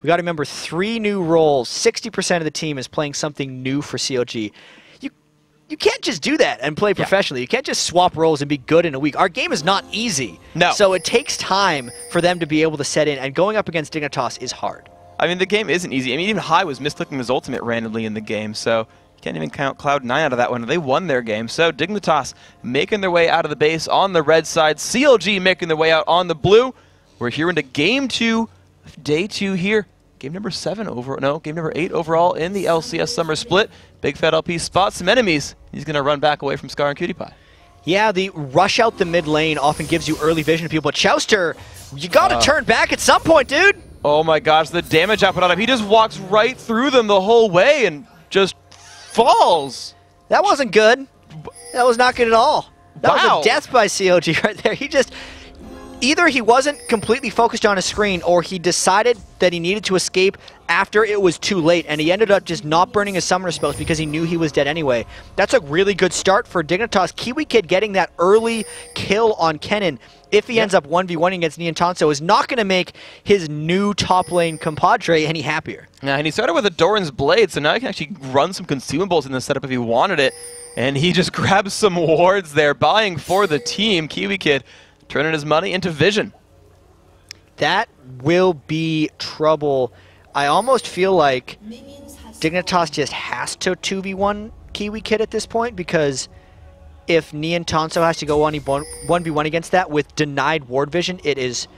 We got to remember 3 new roles. 60% of the team is playing something new for CLG. You can't just do that and play professionally. You can't just swap roles and be good in a week. Our game is not easy. No. So it takes time for them to be able to set in, and going up against Dignitas is hard. I mean, the game isn't easy. I mean, even High was misclicking his ultimate randomly in the game, so you can't even count Cloud9 out of that one. They won their game. So Dignitas making their way out of the base on the red side. CLG making their way out on the blue. We're here into Game 2, Day 2 here. Game number 7 game number 8 overall in the LCS Summer Split. Big Fat LP spots some enemies. He's going to run back away from Scar and Cutie Pie. Yeah, the rush out the mid lane often gives you early vision to people, but Chouster, you got to turn back at some point, dude. Oh my gosh, the damage output on him. He just walks right through them the whole way and just falls. That wasn't good. That was not good at all. That was a death by CLG right there. He just... Either he wasn't completely focused on his screen, or he decided that he needed to escape after it was too late, and he ended up just not burning his summoner spells because he knew he was dead anyway. That's a really good start for Dignitas. Kiwi Kid getting that early kill on Kennen, if he ends up 1v1 against Niantanso, is not going to make his new top lane compadre any happier. Yeah, and he started with a Doran's Blade, so now he can actually run some consumables in the setup if he wanted it, and he just grabs some wards there, buying for the team. Kiwi Kid turning his money into vision. That will be trouble. I almost feel like Dignitas just has to 2v1 Kiwi Kid at this point, because if Niantanso has to go 1v1 against that with denied ward vision, it is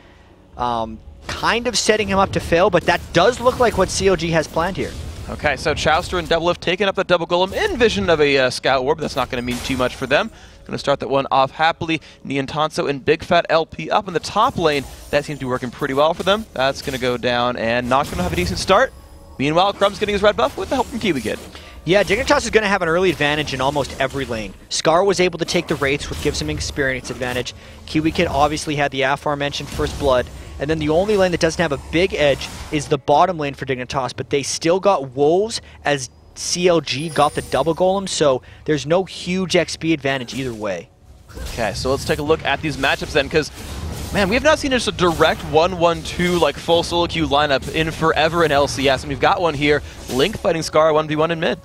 kind of setting him up to fail, but that does look like what CLG has planned here. Okay, so Chouster and Doublelift taking up the double golem in vision of a scout ward, but that's not going to mean too much for them. Going to start that one off happily. Niantanso and Big Fat LP up in the top lane. That seems to be working pretty well for them. That's going to go down and not going to have a decent start. Meanwhile, Crumb's getting his red buff with the help from Kiwi Kid. Yeah, Dignitas is going to have an early advantage in almost every lane. Scar was able to take the Wraiths, which gives him experience advantage. Kiwi Kid obviously had the aforementioned First Blood. And then the only lane that doesn't have a big edge is the bottom lane for Dignitas, but they still got Wolves as CLG got the double golem, so there's no huge XP advantage either way. Okay, so let's take a look at these matchups then, because, man, we have not seen just a direct 1-1-2, like, full solo queue lineup in forever in LCS, and we've got one here. Link fighting Scar 1v1 in mid.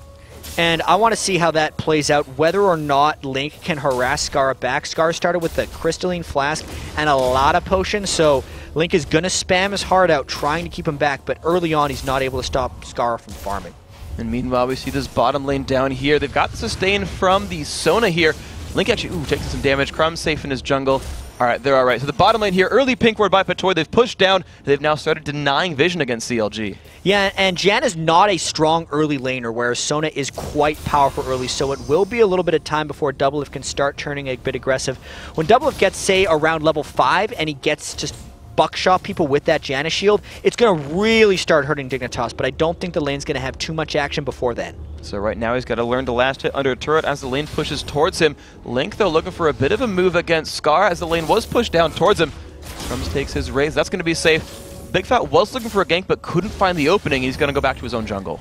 And I want to see how that plays out, whether or not Link can harass Scar back. Scar started with the Crystalline Flask and a lot of potions, so Link is going to spam his heart out trying to keep him back, but early on he's not able to stop Scar from farming. And meanwhile, we see this bottom lane down here. They've got the sustain from the Sona here. Link actually, taking some damage. Crumb safe in his jungle. All right, they're all right. So the bottom lane here, early pink ward by Patoy. They've pushed down. They've now started denying vision against CLG. Yeah, and Jan is not a strong early laner, whereas Sona is quite powerful early, so it will be a little bit of time before Doublelift can start turning a bit aggressive. When Doublelift gets, say, around level 5, and he gets to buckshot people with that Janna shield, it's going to really start hurting Dignitas, but I don't think the lane's going to have too much action before then. So right now he's got to learn to last hit under a turret as the lane pushes towards him. Link, though, looking for a bit of a move against Scar as the lane was pushed down towards him. Crumbs takes his raise. That's going to be safe. Big Fat was looking for a gank but couldn't find the opening. He's going to go back to his own jungle.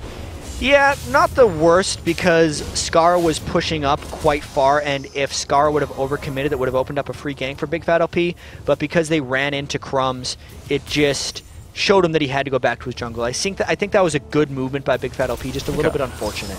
Yeah, not the worst, because Scar was pushing up quite far, and if Scar would have overcommitted, it would have opened up a free gank for Big Fat LP, but because they ran into Crumbs, it just showed him that he had to go back to his jungle. I think that was a good movement by Big Fat LP, just a little bit unfortunate.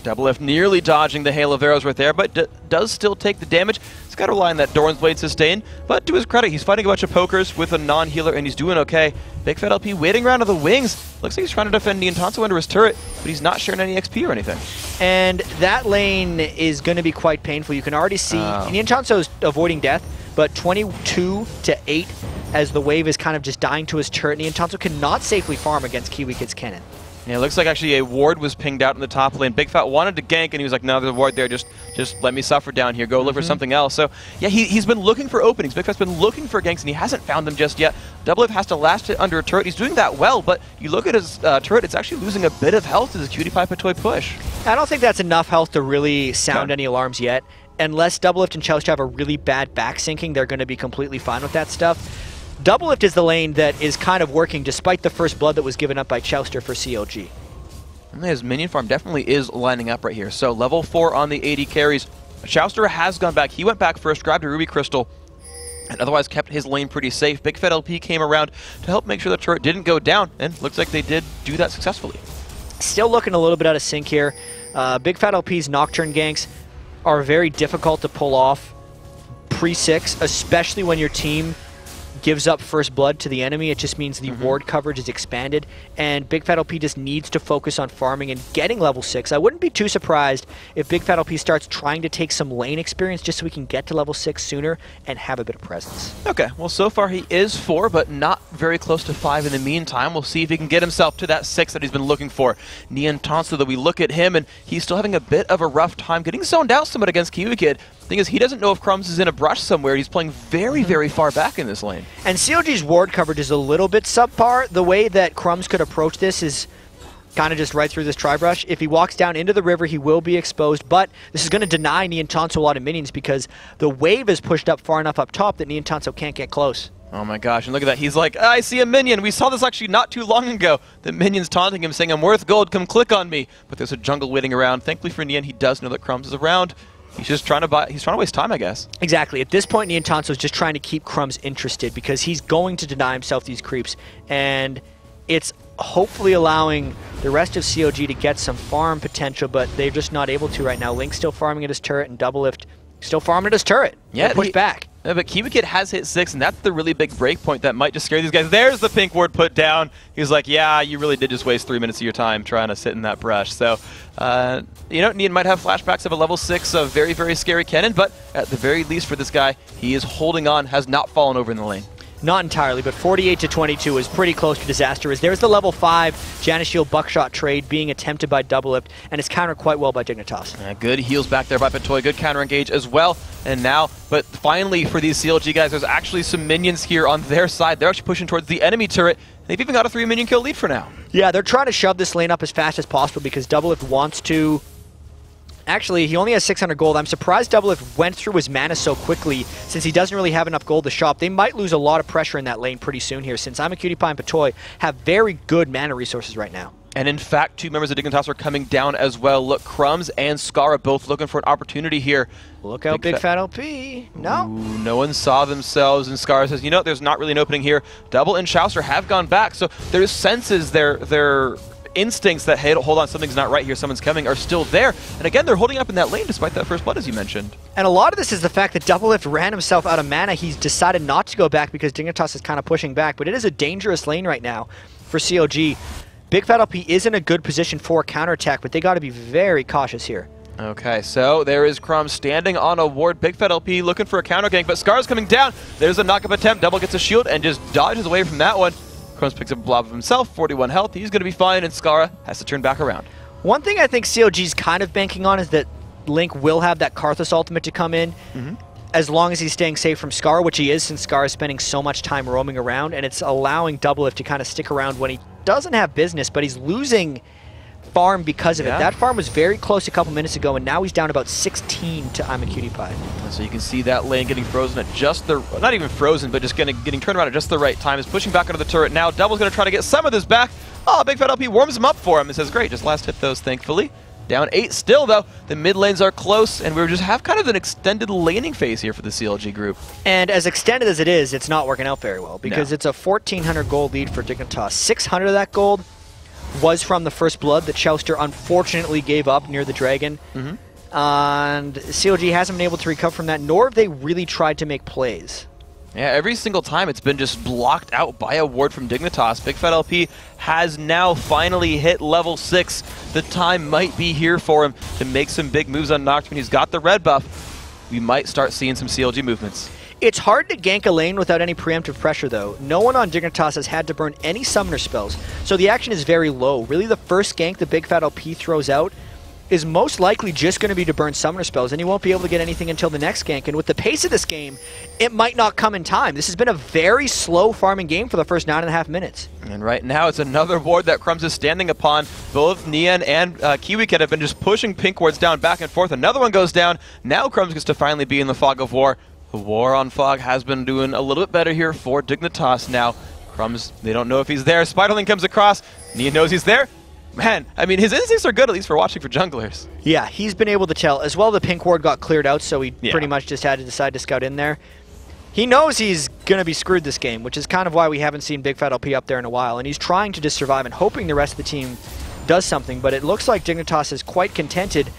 Doublelift nearly dodging the hail of arrows right there, but does still take the damage. He's got to rely on that Doran's Blade sustain, but to his credit, he's fighting a bunch of pokers with a non-healer, and he's doing okay. Big Fat LP waiting around to the wings. Looks like he's trying to defend Niantanso under his turret, but he's not sharing any XP or anything. And that lane is going to be quite painful. You can already see Niantanso's avoiding death, but 22-8 as the wave is kind of just dying to his turret. Niantanso cannot safely farm against Kiwi Kid's Kennen. Yeah, it looks like actually a ward was pinged out in the top lane. Big Fat wanted to gank, and he was like, no, there's a ward there. Just let me suffer down here. Go look for something else. So, yeah, he's been looking for openings. Big Fat's been looking for ganks, and he hasn't found them just yet. Doublelift has to last hit under a turret. He's doing that well, but you look at his turret, it's actually losing a bit of health to this Cutie Pie Patoy push. I don't think that's enough health to really sound any alarms yet. Unless Doublelift and Chouster have a really bad back syncing, they're going to be completely fine with that stuff. Doublelift is the lane that is kind of working despite the first blood that was given up by Chouster for CLG. And his minion farm definitely is lining up right here. So level 4 on the AD carries. Chouster has gone back. He went back first, grabbed a Ruby Crystal. and otherwise kept his lane pretty safe. Big Fat LP came around to help make sure the turret didn't go down, and looks like they did do that successfully. Still looking a little bit out of sync here. Big Fat LP's Nocturne ganks are very difficult to pull off pre-6, especially when your team gives up first blood to the enemy. It just means the ward coverage is expanded, and Big Fat LP just needs to focus on farming and getting level 6. I wouldn't be too surprised if Big Fat LP starts trying to take some lane experience just so we can get to level 6 sooner and have a bit of presence. Okay, well, so far he is 4, but not very close to 5 in the meantime. We'll see if he can get himself to that 6 that he's been looking for. Nian Tonsu, though, we look at him, and he's still having a bit of a rough time getting zoned out somewhat against Kiwi Kid. Thing is, he doesn't know if Crumbs is in a brush somewhere. He's playing very, very far back in this lane. And COG's ward coverage is a little bit subpar. The way that Crumbs could approach this is kind of just right through this tri-brush. If he walks down into the river, he will be exposed, but this is going to deny Nian Tonsu a lot of minions because the wave is pushed up far enough up top that Nian Tonsu can't get close. Oh my gosh, and look at that. He's like, I see a minion. We saw this actually not too long ago. The minion's taunting him, saying, I'm worth gold, come click on me. But there's a jungle waiting around. Thankfully for Nian, he does know that Crumbs is around. He's just trying to waste time, I guess. Exactly. At this point, Nian Tonsu is just trying to keep Crumbs interested because he's going to deny himself these creeps. And it's hopefully allowing the rest of COG to get some farm potential, but they're just not able to right now. Link's still farming at his turret, and Doublelift still farming at his turret. Yeah, push back. Yeah, but Kiwi Kid has hit 6, and that's the really big break point that might just scare these guys. There's the pink ward put down. He's like, yeah, you really did just waste 3 minutes of your time trying to sit in that brush. So, you know, Nian might have flashbacks of a level 6 of very, very scary cannon, but at the very least for this guy, he is holding on, has not fallen over in the lane. Not entirely, but 48 to 22 is pretty close to disaster. There's the level 5 Janus Shield Buckshot trade being attempted by Doublelift, and it's countered quite well by Dignitas. Good heals back there by Patoy, good counter engage as well. And now, but finally for these CLG guys, there's actually some minions here on their side. They're actually pushing towards the enemy turret. They've even got a 3-minion kill lead for now. Yeah, they're trying to shove this lane up as fast as possible because Doublelift wants to... Actually, he only has 600 gold. I'm surprised Doublelift went through his mana so quickly since he doesn't really have enough gold to shop. They might lose a lot of pressure in that lane pretty soon here since I'm a Cutie Pie and Patoy have very good mana resources right now. And in fact, 2 members of Dignitas are coming down as well. Look, Crumbs and Skara both looking for an opportunity here. Look out, Big Fat LP. No. Ooh, no one saw themselves, and Skara says, you know, there's not really an opening here. Double and Chaucer have gone back, so their senses, their instincts that, hey, hold on, something's not right here, someone's coming, are still there. And again, they're holding up in that lane despite that first blood, as you mentioned. And a lot of this is the fact that Doublelift ran himself out of mana. He's decided not to go back because Dignitas is kind of pushing back, but it is a dangerous lane right now for COG. Big Fat LP is in a good position for a counterattack, but they got to be very cautious here. Okay, so there is Crumbs standing on a ward. Big Fat LP looking for a counter gank, but Skara's coming down. There's a knock-up attempt. Double gets a shield and just dodges away from that one. Crumbs picks up a blob of himself, 41 health. He's going to be fine, and Skara has to turn back around. One thing I think COG's kind of banking on is that Link will have that Karthus ultimate to come in, as long as he's staying safe from Skara, which he is, since Skara is spending so much time roaming around, and it's allowing Doublelift to kind of stick around when he doesn't have business, but he's losing farm because of it. That farm was very close a couple minutes ago, and now he's down about 16 to I'm a Cutie Pie. And so you can see that lane getting frozen at just the, not even frozen, but just getting turned around at just the right time. Is pushing back onto the turret now. Double's going to try to get some of this back. Oh, Big Fat LP warms him up for him and says, great, just last hit those, thankfully. Down 8 still, though. The mid lanes are close, and we just have kind of an extended laning phase here for the CLG group. And as extended as it is, it's not working out very well, because it's a 1,400 gold lead for Dignitas. 600 of that gold was from the first blood that Chauster unfortunately gave up near the dragon. And CLG hasn't been able to recover from that, nor have they really tried to make plays. Yeah, every single time it's been just blocked out by a ward from Dignitas. Big Fat LP has now finally hit level 6. The time might be here for him to make some big moves on Nocturne. He's got the red buff. We might start seeing some CLG movements. It's hard to gank a lane without any preemptive pressure, though. No one on Dignitas has had to burn any summoner spells, so the action is very low. Really, the first gank that Big Fat LP throws out is most likely just going to be to burn summoner spells, and you won't be able to get anything until the next gank. And with the pace of this game, it might not come in time. This has been a very slow farming game for the first 9.5 minutes. And right now, it's another ward that Crumbs is standing upon. Both Nian and Kiwi Kid have been just pushing pink wards down back and forth. Another one goes down. Now Crumbs gets to finally be in the fog of war. The war on fog has been doing a little bit better here for Dignitas now. Crumbs, they don't know if he's there. Spiderling comes across. Nian knows he's there. Man, I mean, his instincts are good, at least for watching for junglers. Yeah, he's been able to tell. As well, the pink ward got cleared out, so he pretty much just had to decide to scout in there. He knows he's going to be screwed this game, which is kind of why we haven't seen Big Fat LP up there in a while. And he's trying to just survive and hoping the rest of the team does something. But it looks like Dignitas is quite contented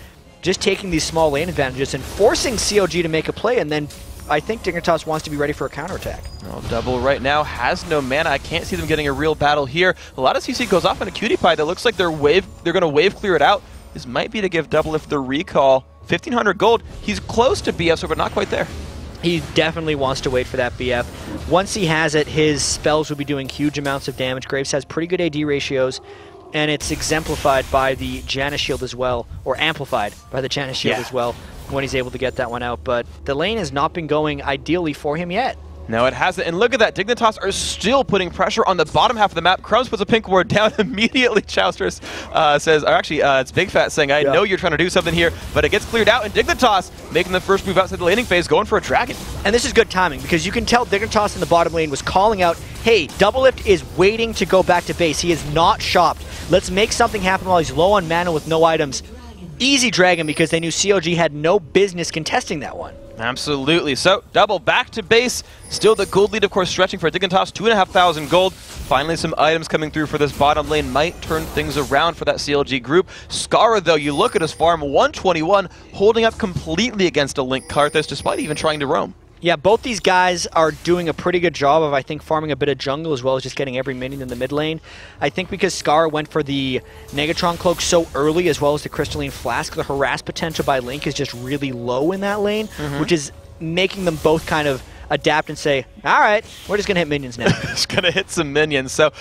just taking these small lane advantages and forcing CLG to make a play. And then I think Dignitas wants to be ready for a counterattack. Well, Double right now has no mana. I can't see them getting a real battle here. A lot of CC goes off on a cutie pie that looks like they're going to wave clear it out. This might be to give Doublelift the recall. 1,500 gold. He's close to BF, but not quite there. He definitely wants to wait for that BF. Once he has it, his spells will be doing huge amounts of damage. Graves has pretty good AD ratios, and it's exemplified by the Janus shield as well, or amplified by the Janus shield as well, when he's able to get that one out. But the lane has not been going ideally for him yet. No, it hasn't. And look at that. Dignitas are still putting pressure on the bottom half of the map. Crumbs puts a pink ward down immediately. Chowsters says, or actually, it's Big Fat saying, I know you're trying to do something here, but it gets cleared out. And Dignitas making the first move outside the laning phase, going for a dragon. And this is good timing, because you can tell Dignitas in the bottom lane was calling out, hey, Doublelift is waiting to go back to base. He is not shopped. Let's make something happen while he's low on mana with no items. Easy dragon, because they knew COG had no business contesting that one. Absolutely. So, Double back to base. Still the gold lead, of course, stretching for Dignitas. 2,500 gold. Finally, some items coming through for this bottom lane might turn things around for that CLG group. Skara, though, you look at his farm, 121, holding up completely against a Link Karthus, despite even trying to roam. Yeah, both these guys are doing a pretty good job of, I think, farming a bit of jungle as well as just getting every minion in the mid lane. I think because Scar went for the Negatron Cloak so early, as well as the Crystalline Flask, the harass potential by Link is just really low in that lane, which is making them both kind of adapt and say, all right, we're just going to hit minions now. Just going to hit some minions. So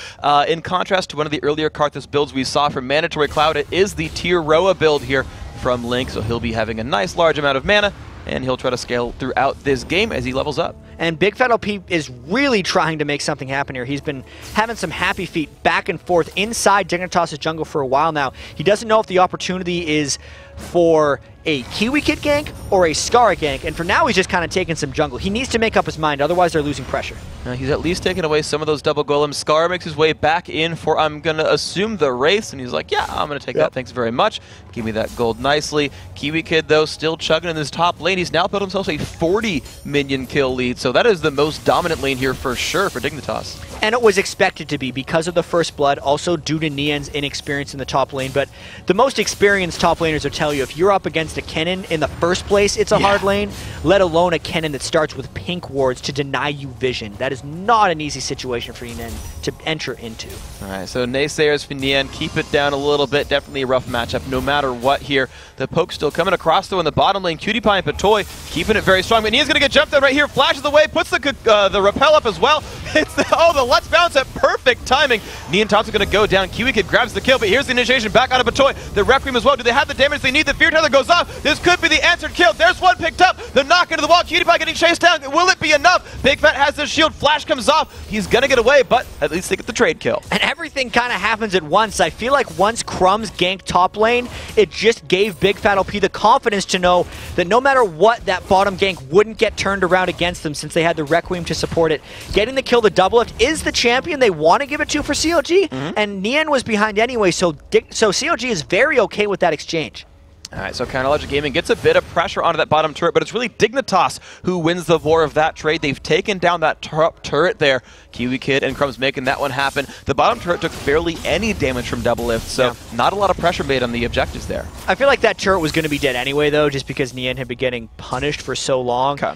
in contrast to one of the earlier Karthus builds we saw from Mandatory Cloud, it is the Tier Roa build here from Link, so he'll be having a nice large amount of mana, and he'll try to scale throughout this game as he levels up. And Big Fat LP is really trying to make something happen here. He's been having some happy feet back and forth inside Dignitas' jungle for a while now. He doesn't know if the opportunity is for a Kiwi Kid gank or a Skara gank, and for now he's just kind of taking some jungle. He needs to make up his mind, otherwise they're losing pressure. He's at least taken away some of those double golems. Skara makes his way back in for, I'm going to assume, the race, and he's like, yeah, I'm going to take that, thanks very much. Give me that gold nicely. Kiwi Kid, though, still chugging in his top lane. He's now built himself a 40 minion kill lead, so that is the most dominant lane here for sure for Dignitas. And it was expected to be because of the first blood, also due to Nian's inexperience in the top lane. But the most experienced top laners will tell you, if you're up against a Kennen in the first place, it's a hard lane, let alone a Kennen that starts with pink wards to deny you vision. That is not an easy situation for Nian to enter into. All right, so naysayers for Nian, keep it down a little bit. Definitely a rough matchup no matter what here. The poke still coming across, though, in the bottom lane. Cutie Pie and Patoy keeping it very strong. But Nian's going to get jumped on right here. Flashes away, puts the rappel up as well. It's the Let's Bounce at perfect timing. Nian Thompson going to go down. Kiwi Kid grabs the kill, but here's the initiation back out of Patoy. The Requiem as well. Do they have the damage they need? The Fear Tether goes off. This could be the answered kill. There's one picked up. The knock into the wall. Cutie Pie getting chased down. Will it be enough? Big Fat has the shield. Flash comes off. He's going to get away, but at least they get the trade kill. And everything kind of happens at once. I feel like once Crumbs ganked top lane, it just gave Big Fat LP the confidence to know that no matter what, that bottom gank wouldn't get turned around against them since they had the Requiem to support it. Getting the kill to Doublelift is the champion they want to give it to for CLG, and Nian was behind anyway, so CLG is very okay with that exchange. All right, so Counterlogic Gaming gets a bit of pressure onto that bottom turret, but it's really Dignitas who wins the war of that trade. They've taken down that top turret there. Kiwi Kid and Crumbs making that one happen. The bottom turret took barely any damage from Doublelift, so not a lot of pressure made on the objectives there. I feel like that turret was going to be dead anyway, though, just because Nian had been getting punished for so long. Okay.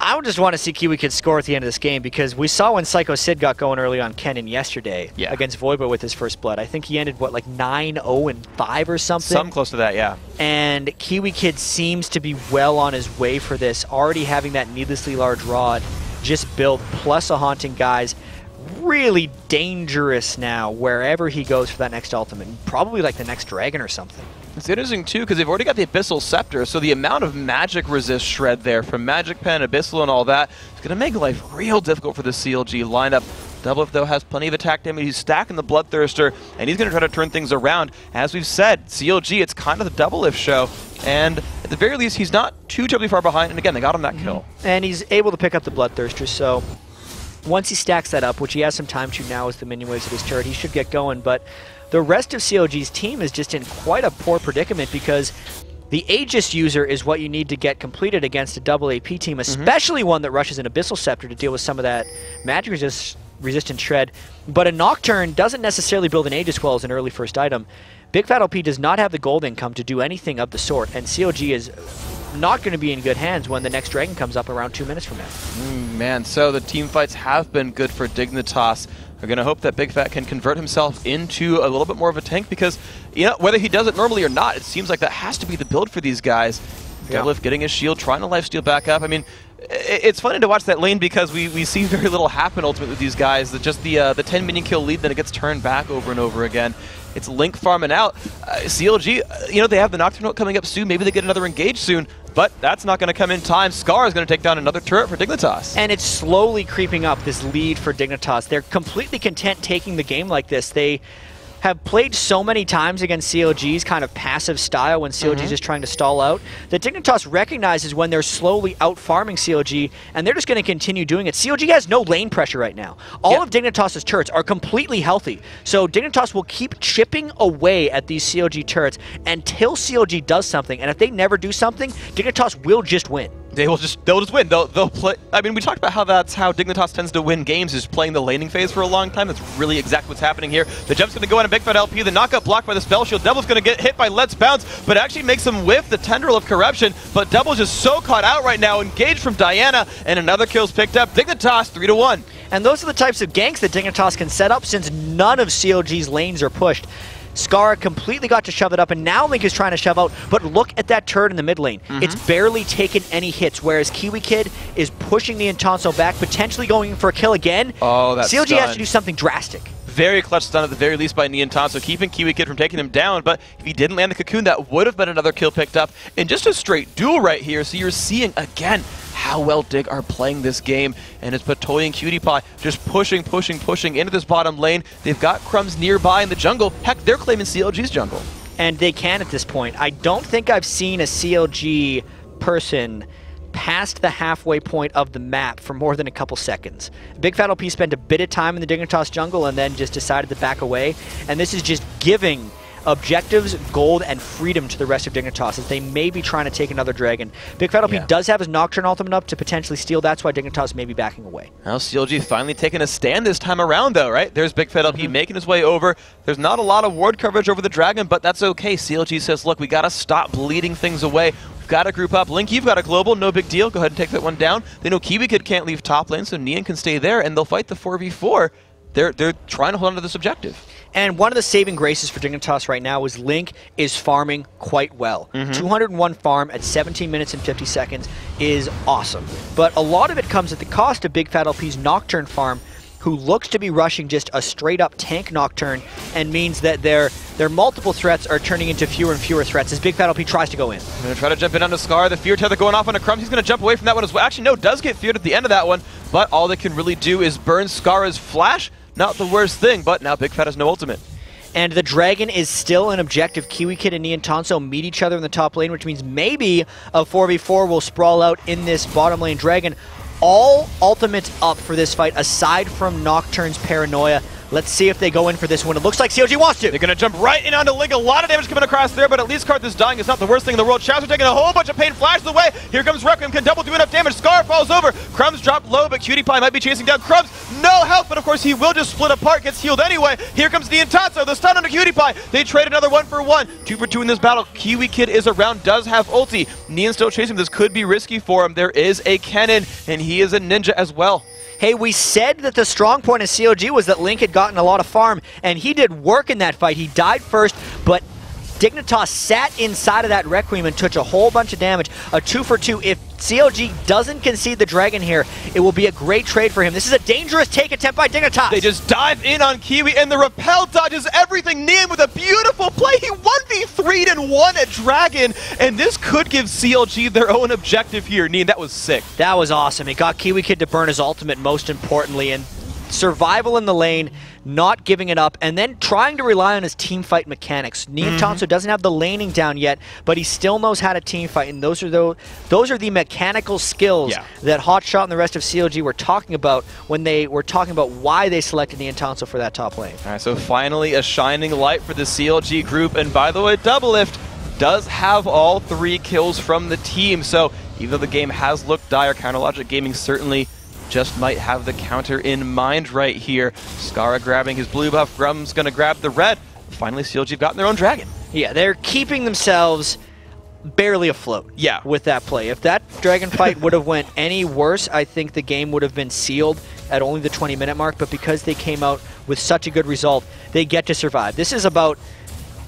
I would just want to see Kiwi Kid score at the end of this game, because we saw when Psycho Sid got going early on Kennen yesterday against Voibo with his first blood. I think he ended, what, like 9-0-5 or something? Something close to that, yeah. And Kiwi Kid seems to be well on his way for this, already having that needlessly large rod just built, plus a Haunting Guise. Really dangerous now wherever he goes for that next ultimate. Probably like the next dragon or something. It's interesting, too, because they've already got the Abyssal Scepter, so the amount of magic resist shred there from Magic Pen, Abyssal, and all that is going to make life real difficult for the CLG lineup. Doublelift, though, has plenty of attack damage. He's stacking the Bloodthirster, and he's going to try to turn things around. As we've said, CLG, it's kind of the Doublelift show, and at the very least, he's not too terribly far behind, and again, they got him that kill. And he's able to pick up the Bloodthirster, so once he stacks that up, which he has some time to now as the minion waves of his turret, he should get going, but the rest of CLG's team is just in quite a poor predicament, because The Aegis user is what you need to get completed against a double AP team, especially one that rushes an Abyssal Scepter to deal with some of that magic resistant shred. But a Nocturne doesn't necessarily build an Aegis well as an early first item. Big Fat LP does not have the gold income to do anything of the sort, and COG is not going to be in good hands when the next Dragon comes up around 2 minutes from now. Man, so the team fights have been good for Dignitas. We're going to hope that Big Fat can convert himself into a little bit more of a tank because, you know, whether he does it normally or not, it seems like that has to be the build for these guys. Deadlift getting his shield, trying to lifesteal back up. I mean, it's funny to watch that lane because we see very little happen ultimately with these guys. That just the 10 minion kill lead, then it gets turned back over and over again. It's Link farming out. CLG, you know, they have the Nocturne coming up soon. Maybe they get another engage soon, but that's not going to come in time. Scar is going to take down another turret for Dignitas. And it's slowly creeping up, this lead for Dignitas. They're completely content taking the game like this. They have played so many times against CLG's kind of passive style when CLG is just trying to stall out, that Dignitas recognizes when they're slowly out-farming CLG, and they're just going to continue doing it. CLG has no lane pressure right now. All of Dignitas' turrets are completely healthy, so Dignitas will keep chipping away at these CLG turrets until CLG does something, and if they never do something, Dignitas will just win. They'll just win. They'll play. I mean, we talked about how that's how Dignitas tends to win games, is playing the laning phase for a long time. That's really exactly what's happening here. The jump's going to go on a Big Fat LP. The knockup blocked by the spell shield. Devil's going to get hit by Let's Bounce, but actually makes him whiff the Tendril of Corruption. But Devil's just so caught out right now. Engaged from Diana, and another kill's picked up. Dignitas 3-1. And those are the types of ganks that Dignitas can set up since none of CLG's lanes are pushed. Scar completely got to shove it up, and now Link is trying to shove out, but look at that turret in the mid lane. It's barely taken any hits, whereas Kiwi Kid is pushing the Intanso back, potentially going for a kill again. Oh, that's CLG has to do something drastic. Very clutch stun at the very least by Niantanso, keeping Kiwi Kid from taking him down, but if he didn't land the cocoon, that would have been another kill picked up in just a straight duel right here. So you're seeing, again, how well Dig are playing this game, and it's Patoy and Cutie Pie just pushing into this bottom lane. They've got Crumbs nearby in the jungle. Heck, they're claiming CLG's jungle. And they can at this point. I don't think I've seen a CLG person past the halfway point of the map for more than a couple seconds. Big Fat LP spent a bit of time in the Dignitas jungle and then just decided to back away, and this is just giving objectives, gold, and freedom to the rest of Dignitas as they may be trying to take another dragon. Big Fat LP does have his Nocturne ultimate up to potentially steal. That's why Dignitas may be backing away. Now CLG finally taking a stand this time around though, right? There's Big Fat LP making his way over. There's not a lot of ward coverage over the dragon, but that's okay. CLG says, look, we gotta stop bleeding things away. We've gotta group up. Link, you've got a global, no big deal. Go ahead and take that one down. They know Kiwi Kid can't leave top lane, so Nian can stay there, and they'll fight the 4v4. They're trying to hold on to this objective. And one of the saving graces for Dignitas right now is Link is farming quite well. 201 farm at 17 minutes and 50 seconds is awesome. But a lot of it comes at the cost of Big Fat LP's Nocturne farm, who looks to be rushing just a straight-up tank Nocturne, and means that their multiple threats are turning into fewer and fewer threats as Big Fat LP tries to go in. I'm going to try to jump in on the Scar. The Fear Tether going off on a Crumbs. He's going to jump away from that one as well. Actually, no, does get feared at the end of that one, but all they can really do is burn Scar's flash. Not the worst thing, but now Big Fat has no ultimate. And the dragon is still an objective. Kiwi Kid and Niantanso meet each other in the top lane, which means maybe a 4v4 will sprawl out in this bottom lane dragon. All ultimates up for this fight, aside from Nocturne's Paranoia. Let's see if they go in for this one. It looks like CLG wants to. They're going to jump right in onto Link. A lot of damage coming across there, but at least Karthus dying is not the worst thing in the world. Shouts are taking a whole bunch of pain. Flashes away. Here comes Requiem. Can double do enough damage. Scar falls over. Crumbs drop low, but Cutie Pie might be chasing down Crumbs. No health, but of course he will just split apart. Gets healed anyway. Here comes Niantanso. The stun onto Cutie Pie. They trade another 1-for-1. 2 for 2 in this battle. Kiwi Kid is around, does have ulti. Nian still chasing. This could be risky for him. There is a Kennen, and he is a ninja as well. Hey, we said that the strong point of CLG was that Link had gotten a lot of farm, and he did work in that fight. He died first, but Dignitas sat inside of that Requiem and took a whole bunch of damage. A 2-for-2. If CLG doesn't concede the dragon here, it will be a great trade for him. This is a dangerous take attempt by Dignitas. They just dive in on Kiwi, and the repel dodges everything. Nian with a beautiful play. He 1v3'd and won a dragon, and this could give CLG their own objective here. Nian, that was sick. That was awesome. It got Kiwi Kid to burn his ultimate, most importantly, and survival in the lane, not giving it up, and then trying to rely on his team fight mechanics. Niantanso doesn't have the laning down yet, but he still knows how to team fight, and those are the mechanical skills that Hotshot and the rest of CLG were talking about when they were talking about why they selected Niantanso for that top lane. All right, so finally a shining light for the CLG group, and by the way, Doublelift does have all 3 kills from the team. So even though the game has looked dire, Counterlogic Gaming certainly just might have the counter in mind right here. Skara grabbing his blue buff, Grum's going to grab the red. Finally, CLG have gotten their own dragon. Yeah, they're keeping themselves barely afloat with that play. If that dragon fight would have went any worse, I think the game would have been sealed at only the 20-minute mark, but because they came out with such a good result, they get to survive. This is about...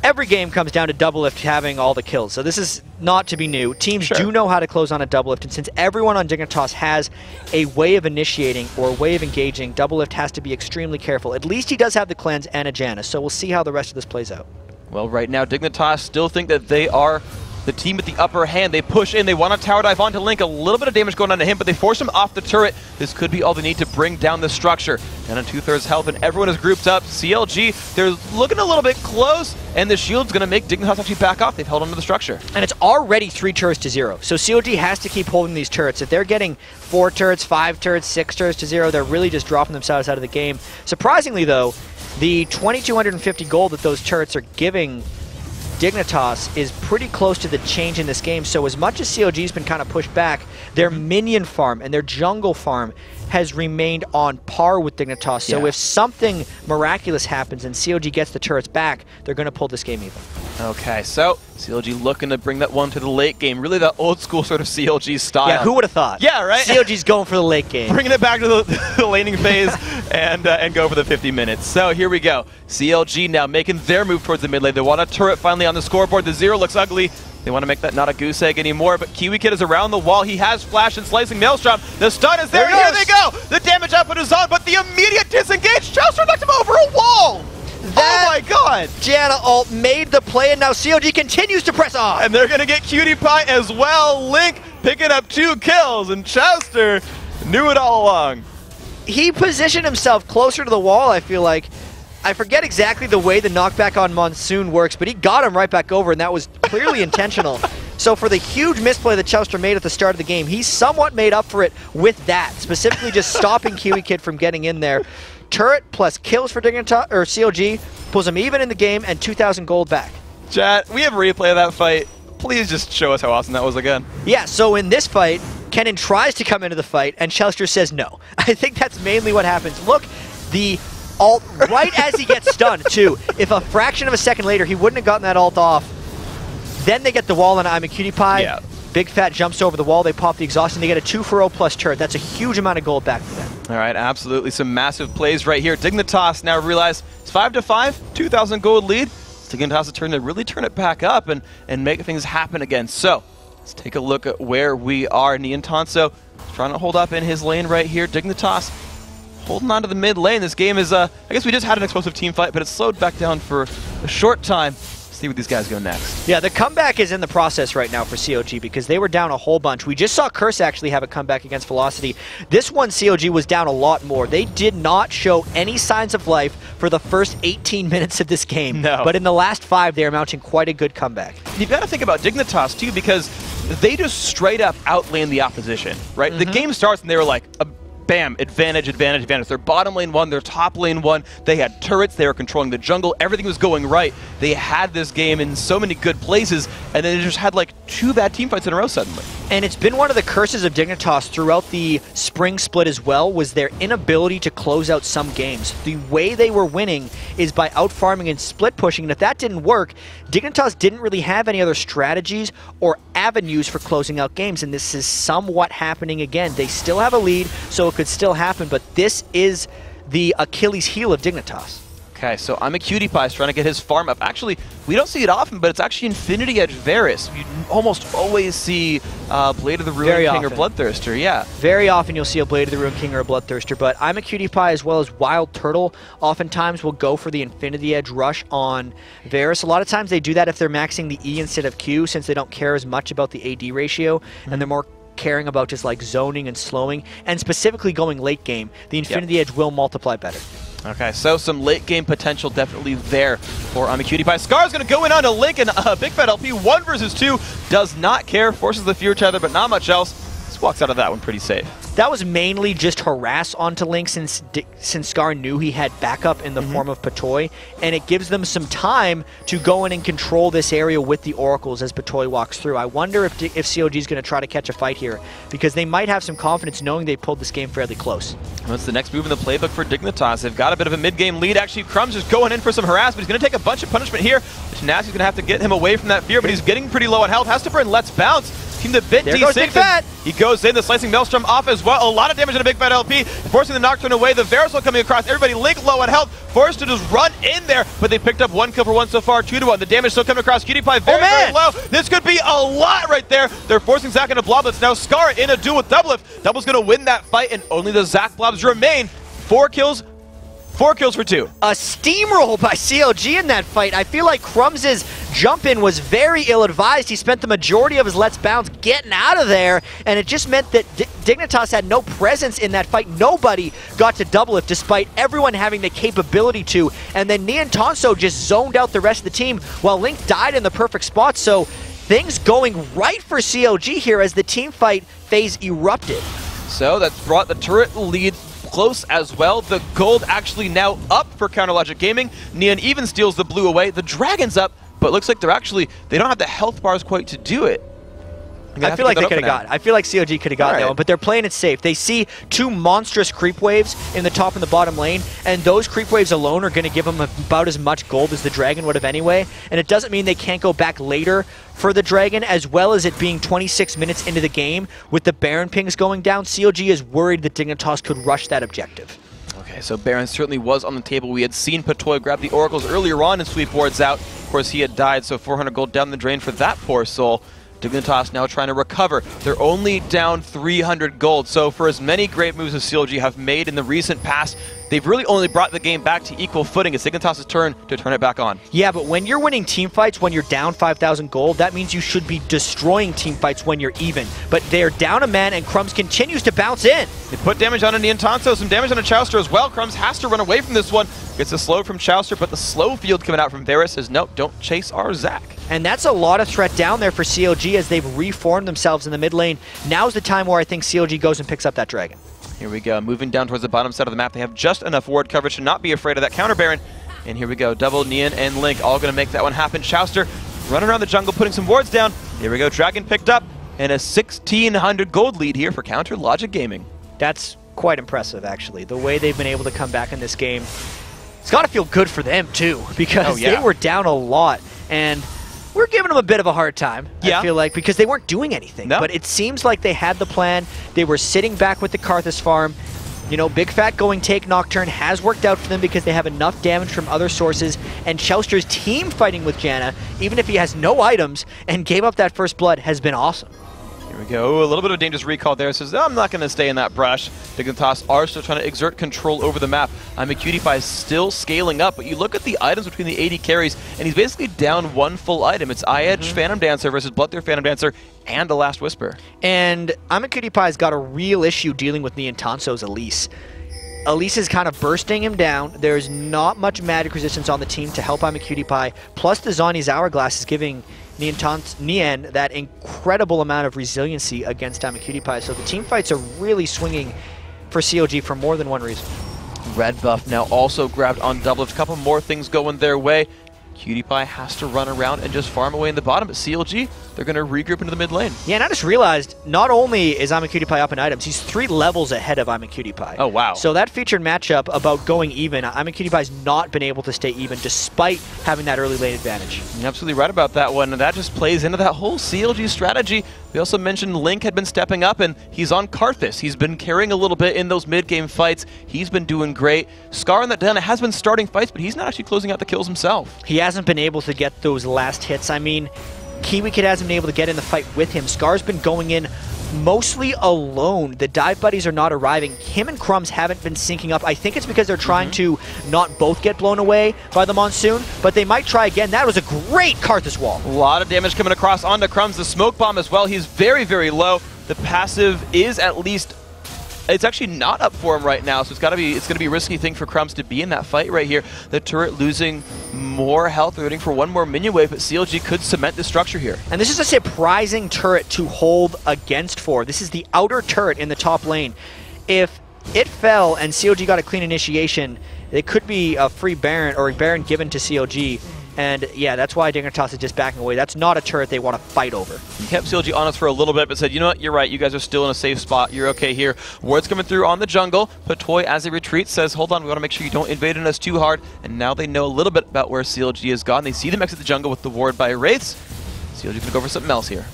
Every game comes down to Doublelift having all the kills, so this is not to be new. Teams do know how to close on a Doublelift, and since everyone on Dignitas has a way of initiating or a way of engaging, Doublelift has to be extremely careful. At least he does have the cleanse and a Janus, so we'll see how the rest of this plays out. Well, right now, Dignitas still think that they are the team with the upper hand. They push in, they want to tower dive onto Link. A little bit of damage going on to him, but they force him off the turret. This could be all they need to bring down the structure. Down on 2/3 health, and everyone is grouped up. CLG, they're looking a little bit close, and the shield's going to make Dignitas actually back off. They've held onto the structure. And it's already 3 turrets to 0, so CLG has to keep holding these turrets. If they're getting 4 turrets, 5 turrets, 6 turrets to 0, they're really just dropping themselves out of the game. Surprisingly, though, the 2,250 gold that those turrets are giving Dignitas is pretty close to the change in this game, so as much as CLG's been kind of pushed back, their minion farm and their jungle farm has remained on par with Dignitas, so if something miraculous happens and CLG gets the turrets back, they're going to pull this game even. Okay, so CLG looking to bring that one to the late game, really that old school sort of CLG style. Yeah, who would have thought? Yeah, right? CLG's going for the late game. Bringing it back to the laning phase and go for the 50 minutes. So here we go. CLG now making their move towards the mid lane. They want a turret finally on the scoreboard. The 0 looks ugly. They want to make that not a goose egg anymore, but Kiwi Kid is around the wall. He has Flash and Slicing Maelstrom. The stun is there. Here they go. The damage output is on, but the immediate disengage. Chelsea knocked him over a wall. Oh my god! Janna ult made the play, and now CLG continues to press on. And they're going to get Cutie Pie as well. Link picking up 2 kills, and Chester knew it all along. He positioned himself closer to the wall, I feel like. I forget exactly the way the knockback on Monsoon works, but he got him right back over, and that was clearly intentional. So for the huge misplay that Chester made at the start of the game, he somewhat made up for it with that, specifically just stopping Kiwi Kid from getting in there. Turret plus kills for Dignitas, or CLG pulls him even in the game, and 2,000 gold back. Chat, we have a replay of that fight. Please just show us how awesome that was again. Yeah, so in this fight, Kennen tries to come into the fight, and Chester says no. I think that's mainly what happens. Look, the ult right as he gets stunned, too. If a fraction of a second later, he wouldn't have gotten that ult off. Then they get the wall on I'm a Cutie Pie. Yeah. Big Fat jumps over the wall, they pop the exhaust, and they get a 2-for-0 plus turret. That's a huge amount of gold back for them. All right, absolutely. Some massive plays right here. Dignitas now realize it's 5-5, 2,000 gold lead. It's Dignitas' turn to really turn it back up and make things happen again. So, let's take a look at where we are. Niantanso trying to hold up in his lane right here. Dignitas holding on to the mid lane. This game is, I guess we just had an explosive team fight, but it's slowed back down for a short time. See where these guys go next. Yeah, the comeback is in the process right now for COG because they were down a whole bunch. We just saw Curse actually have a comeback against Velocity. This one, COG was down a lot more. They did not show any signs of life for the first 18 minutes of this game. No. But in the last 5, they are mounting quite a good comeback. You've got to think about Dignitas, too, because they just straight up outlane the opposition, right? The game starts and they were like, bam, advantage, advantage, advantage. Their bottom lane won, their top lane won. They had turrets, they were controlling the jungle, everything was going right. They had this game in so many good places, and then they just had like 2 bad team fights in a row suddenly. And it's been one of the curses of Dignitas throughout the spring split as well, was their inability to close out some games. The way they were winning is by out-farming and split pushing, and if that didn't work, Dignitas didn't really have any other strategies or avenues for closing out games, and this is somewhat happening again. They still have a lead, so it could still happen, but this is the Achilles heel of Dignitas. Okay, so I'm a Cutie Pie trying to get his farm up. Actually, we don't see it often, but it's actually Infinity Edge Varus. You almost always see Blade of the Ruin King or Bloodthirster, yeah. Very often you'll see a Blade of the Ruin King or a Bloodthirster, but I'm a Cutie Pie as well as Wild Turtle oftentimes will go for the Infinity Edge rush on Varus. A lot of times they do that if they're maxing the E instead of Q, since they don't care as much about the AD ratio, and they're more caring about just like zoning and slowing, and specifically going late game. The Infinity Edge will multiply better. Okay, so some late game potential definitely there for I'm a Cutie Pie. Scar's going to go in on a Link, and Big Fat LP 1 versus 2 does not care, forces the Fear Tether, but not much else. Just walks out of that one pretty safe. that was mainly just harass onto Link since Scar knew he had backup in the form of Patoy, and it gives them some time to go in and control this area with the Oracles as Patoy walks through. I wonder if COG is going to try to catch a fight here, because they might have some confidence knowing they pulled this game fairly close. What's the next move in the playbook for Dignitas? They've got a bit of a mid-game lead. Actually, Crumbs is going in for some harassment. He's going to take a bunch of punishment here. Nasty's going to have to get him away from that fear, but he's getting pretty low on health. Has to burn Let's Bounce. Team the bit there goes Big Fat. He goes in, the Slicing Maelstrom off as well. A lot of damage on a Big Fat LP, forcing the Nocturne away. The Verisol coming across. Everybody Link low on health, forced to just run in there, but they picked up 1 kill for 1 so far, 2 to 1. The damage still coming across. Cutie-Pie very low. This could be a lot right there. They're forcing Zac into Bloblets. Now Scar in a duel with Doublelift. Double's going to win that fight, and only the Zac Blobs remain. 4 kills for 2. A steamroll by CLG in that fight. I feel like Crumbs' jump in was very ill-advised. He spent the majority of his Let's Bounce getting out of there, and it just meant that Dignitas had no presence in that fight. Nobody got to Doublelift, despite everyone having the capability to, and then Nian Tonso just zoned out the rest of the team while Link died in the perfect spot, so things going right for CLG here as the team fight phase erupted. So that's brought the turret lead close as well. The gold actually now up for Counter Logic Gaming. Nian even steals the blue away. The dragon's up, but it looks like they don't have the health bars quite to do it. I feel like they could have got it. I feel like COG could have gotten that one, but they're playing it safe. They see 2 monstrous creep waves in the top and the bottom lane, and those creep waves alone are going to give them about as much gold as the dragon would have anyway, and it doesn't mean they can't go back later for the dragon, as well as it being 26 minutes into the game with the Baron pings going down. COG is worried that Dignitas could rush that objective. Okay, so Baron certainly was on the table. We had seen Patoy grab the Oracles earlier on and sweep wards out. Of course, he had died, so 400 gold down the drain for that poor soul. Dignitas now trying to recover. They're only down 300 gold, so for as many great moves as CLG have made in the recent past, they've really only brought the game back to equal footing. It's Dignitas' turn to turn it back on. Yeah, but when you're winning team fights, when you're down 5,000 gold, that means you should be destroying team fights when you're even. But they're down a man, and Crumbs continues to bounce in. They put damage on a Nian Tonso, some damage on a Chowster as well. Crumbs has to run away from this one. Gets a slow from Chowster, but the slow field coming out from Varus says, no, don't chase our Zac. And that's a lot of threat down there for CLG as they've reformed themselves in the mid lane. Now's the time where I think CLG goes and picks up that dragon. Here we go, moving down towards the bottom side of the map. They have just enough ward coverage to not be afraid of that counter Baron. And here we go, Double, Nian, and Link all going to make that one happen. Chowster running around the jungle, putting some wards down. Here we go, dragon picked up, and a 1,600 gold lead here for Counter Logic Gaming. That's quite impressive, actually. The way they've been able to come back in this game. It's got to feel good for them, too, because they were down a lot, and we're giving them a bit of a hard time, I feel like, because they weren't doing anything. But it seems like they had the plan. They were sitting back with the Karthus farm. You know, Big Fat going take Nocturne has worked out for them because they have enough damage from other sources, and Chowster's team fighting with Janna, even if he has no items, and gave up that first blood, has been awesome. Here we go. A little bit of a dangerous recall there. Says, I'm not going to stay in that brush. Dignitas are still trying to exert control over the map. Cutie-Pie is still scaling up, but you look at the items between the AD carries, and he's basically down 1 full item. It's Eye-Edge Phantom Dancer versus Bloodthirst Phantom Dancer and the Last Whisper. And Cutie-Pie's got a real issue dealing with Nian Tonso's Elise. Elise is kind of bursting him down. There's not much magic resistance on the team to help Cutie-Pie. Plus the Zhonya's Hourglass is giving Nian that incredible amount of resiliency against Cutie-Pie. So the team fights are really swinging for COG for more than one reason. Red buff now also grabbed on Doublelift. A couple more things going their way. Cutie-Pie has to run around and just farm away in the bottom, but CLG, they're going to regroup into the mid lane. Yeah, and I just realized, not only is Cutie-Pie up in items, he's 3 levels ahead of Cutie-Pie. Oh, wow. So that featured matchup about going even, Cutie-Pie's not been able to stay even despite having that early lane advantage. You're absolutely right about that one, and that just plays into that whole CLG strategy. We also mentioned Link had been stepping up, and he's on Karthus. He's been carrying a little bit in those mid-game fights. He's been doing great. Scar on that Diana has been starting fights, but he's not actually closing out the kills himself. He hasn't been able to get those last hits. I mean, Kiwi Kid hasn't been able to get in the fight with him. Scar's been going in mostly alone. The dive buddies are not arriving. Him and Crumbs haven't been syncing up. I think it's because they're trying to not both get blown away by the monsoon, but they might try again. That was a great Karthus wall. A lot of damage coming across onto Crumbs. The smoke bomb as well. He's very, very low. The passive is at least it's actually not up for him right now, so it's going to be a risky thing for Crumbs to be in that fight right here. The turret losing more health, they're waiting for one more minion wave, but CLG could cement the structure here. And this is a surprising turret to hold against for. This is the outer turret in the top lane. If it fell and CLG got a clean initiation, it could be a free Baron or a Baron given to CLG. And yeah, that's why Dignitas is just backing away. That's not a turret they want to fight over. He kept CLG honest for a little bit, but said, you know what, you're right, you guys are still in a safe spot, you're okay here. Ward's coming through on the jungle. Patoy, as he retreats, says, hold on, we want to make sure you don't invade on us too hard. And now they know a little bit about where CLG has gone. They see them exit the jungle with the ward by Wraiths. CLG's going to go for something else here.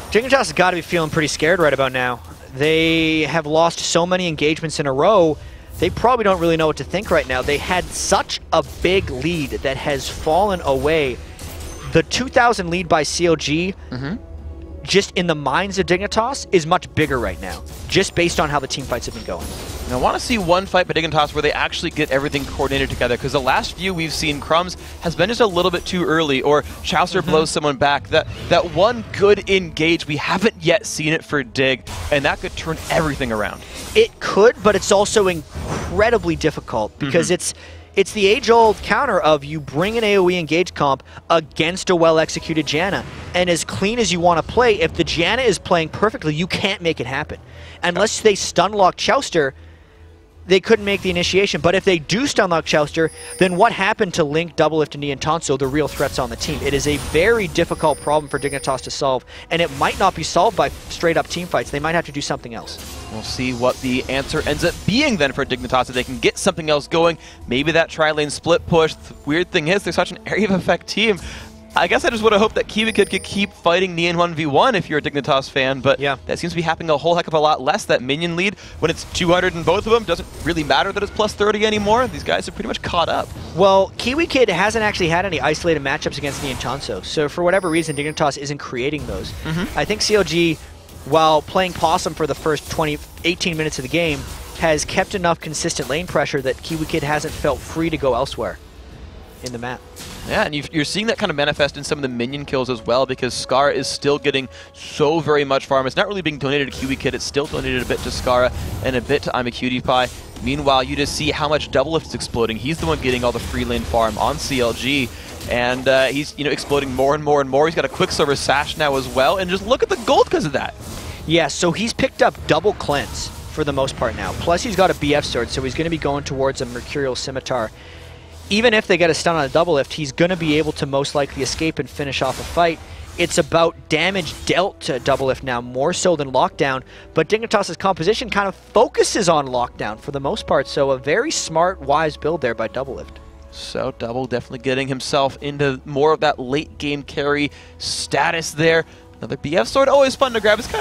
Dignitas has got to be feeling pretty scared right about now. They have lost so many engagements in a row. They probably don't really know what to think right now. They had such a big lead that has fallen away. The 2,000 lead by CLG, just in the minds of Dignitas, is much bigger right now, just based on how the team fights have been going. And I want to see one fight by Dignitas where they actually get everything coordinated together, because the last few we've seen, Crumbs has been just a little bit too early, or Chaucer blows someone back. That one good engage, we haven't yet seen it for Dig, and that could turn everything around. It could, but it's also incredibly difficult, because it's the age-old counter of you bring an AoE engage comp against a well-executed Janna, and as clean as you want to play, if the Janna is playing perfectly, you can't make it happen. Unless they stun-lock Chauster, they couldn't make the initiation. But if they do stun-lock Chauster, then what happened to Link, Doublelift, and Niantonso, the real threats on the team? It is a very difficult problem for Dignitas to solve, and it might not be solved by straight-up team fights. They might have to do something else. We'll see what the answer ends up being then for Dignitas, if they can get something else going. Maybe that tri-lane split push. The weird thing is, they're such an area of effect team. I guess I just would have hoped that Kiwi could keep fighting Nian 1v1 if you're a Dignitas fan, but yeah, that seems to be happening a whole heck of a lot less. That minion lead, when it's 200 in both of them, doesn't really matter that it's plus 30 anymore. These guys are pretty much caught up. Well, Kiwi Kid hasn't actually had any isolated matchups against Niantonso, so for whatever reason, Dignitas isn't creating those. I think CLG, while playing Possum for the first 18 minutes of the game, has kept enough consistent lane pressure that Kiwi Kid hasn't felt free to go elsewhere in the map. Yeah, and you're seeing that kind of manifest in some of the minion kills as well, because Scar is still getting so very much farm. It's not really being donated to Kiwi Kid, it's still donated a bit to Scara and a bit to I'm a Cutie Pie. Meanwhile, you just see how much Doublelift is exploding. He's the one getting all the free lane farm on CLG, and he's exploding more and more and more. He's got a Quicksilver Sash now as well, and just look at the gold because of that. Yeah, so he's picked up double cleanse for the most part now. Plus he's got a BF sword, so he's going to be going towards a Mercurial Scimitar. Even if they get a stun on a Doublelift, he's going to be able to most likely escape and finish off a fight. It's about damage dealt to Doublelift now, more so than Lockdown, but Dignitas' composition kind of focuses on Lockdown for the most part, so a very smart, wise build there by Doublelift. So Double definitely getting himself into more of that late game carry status there. Another BF sword, always fun to grab. It's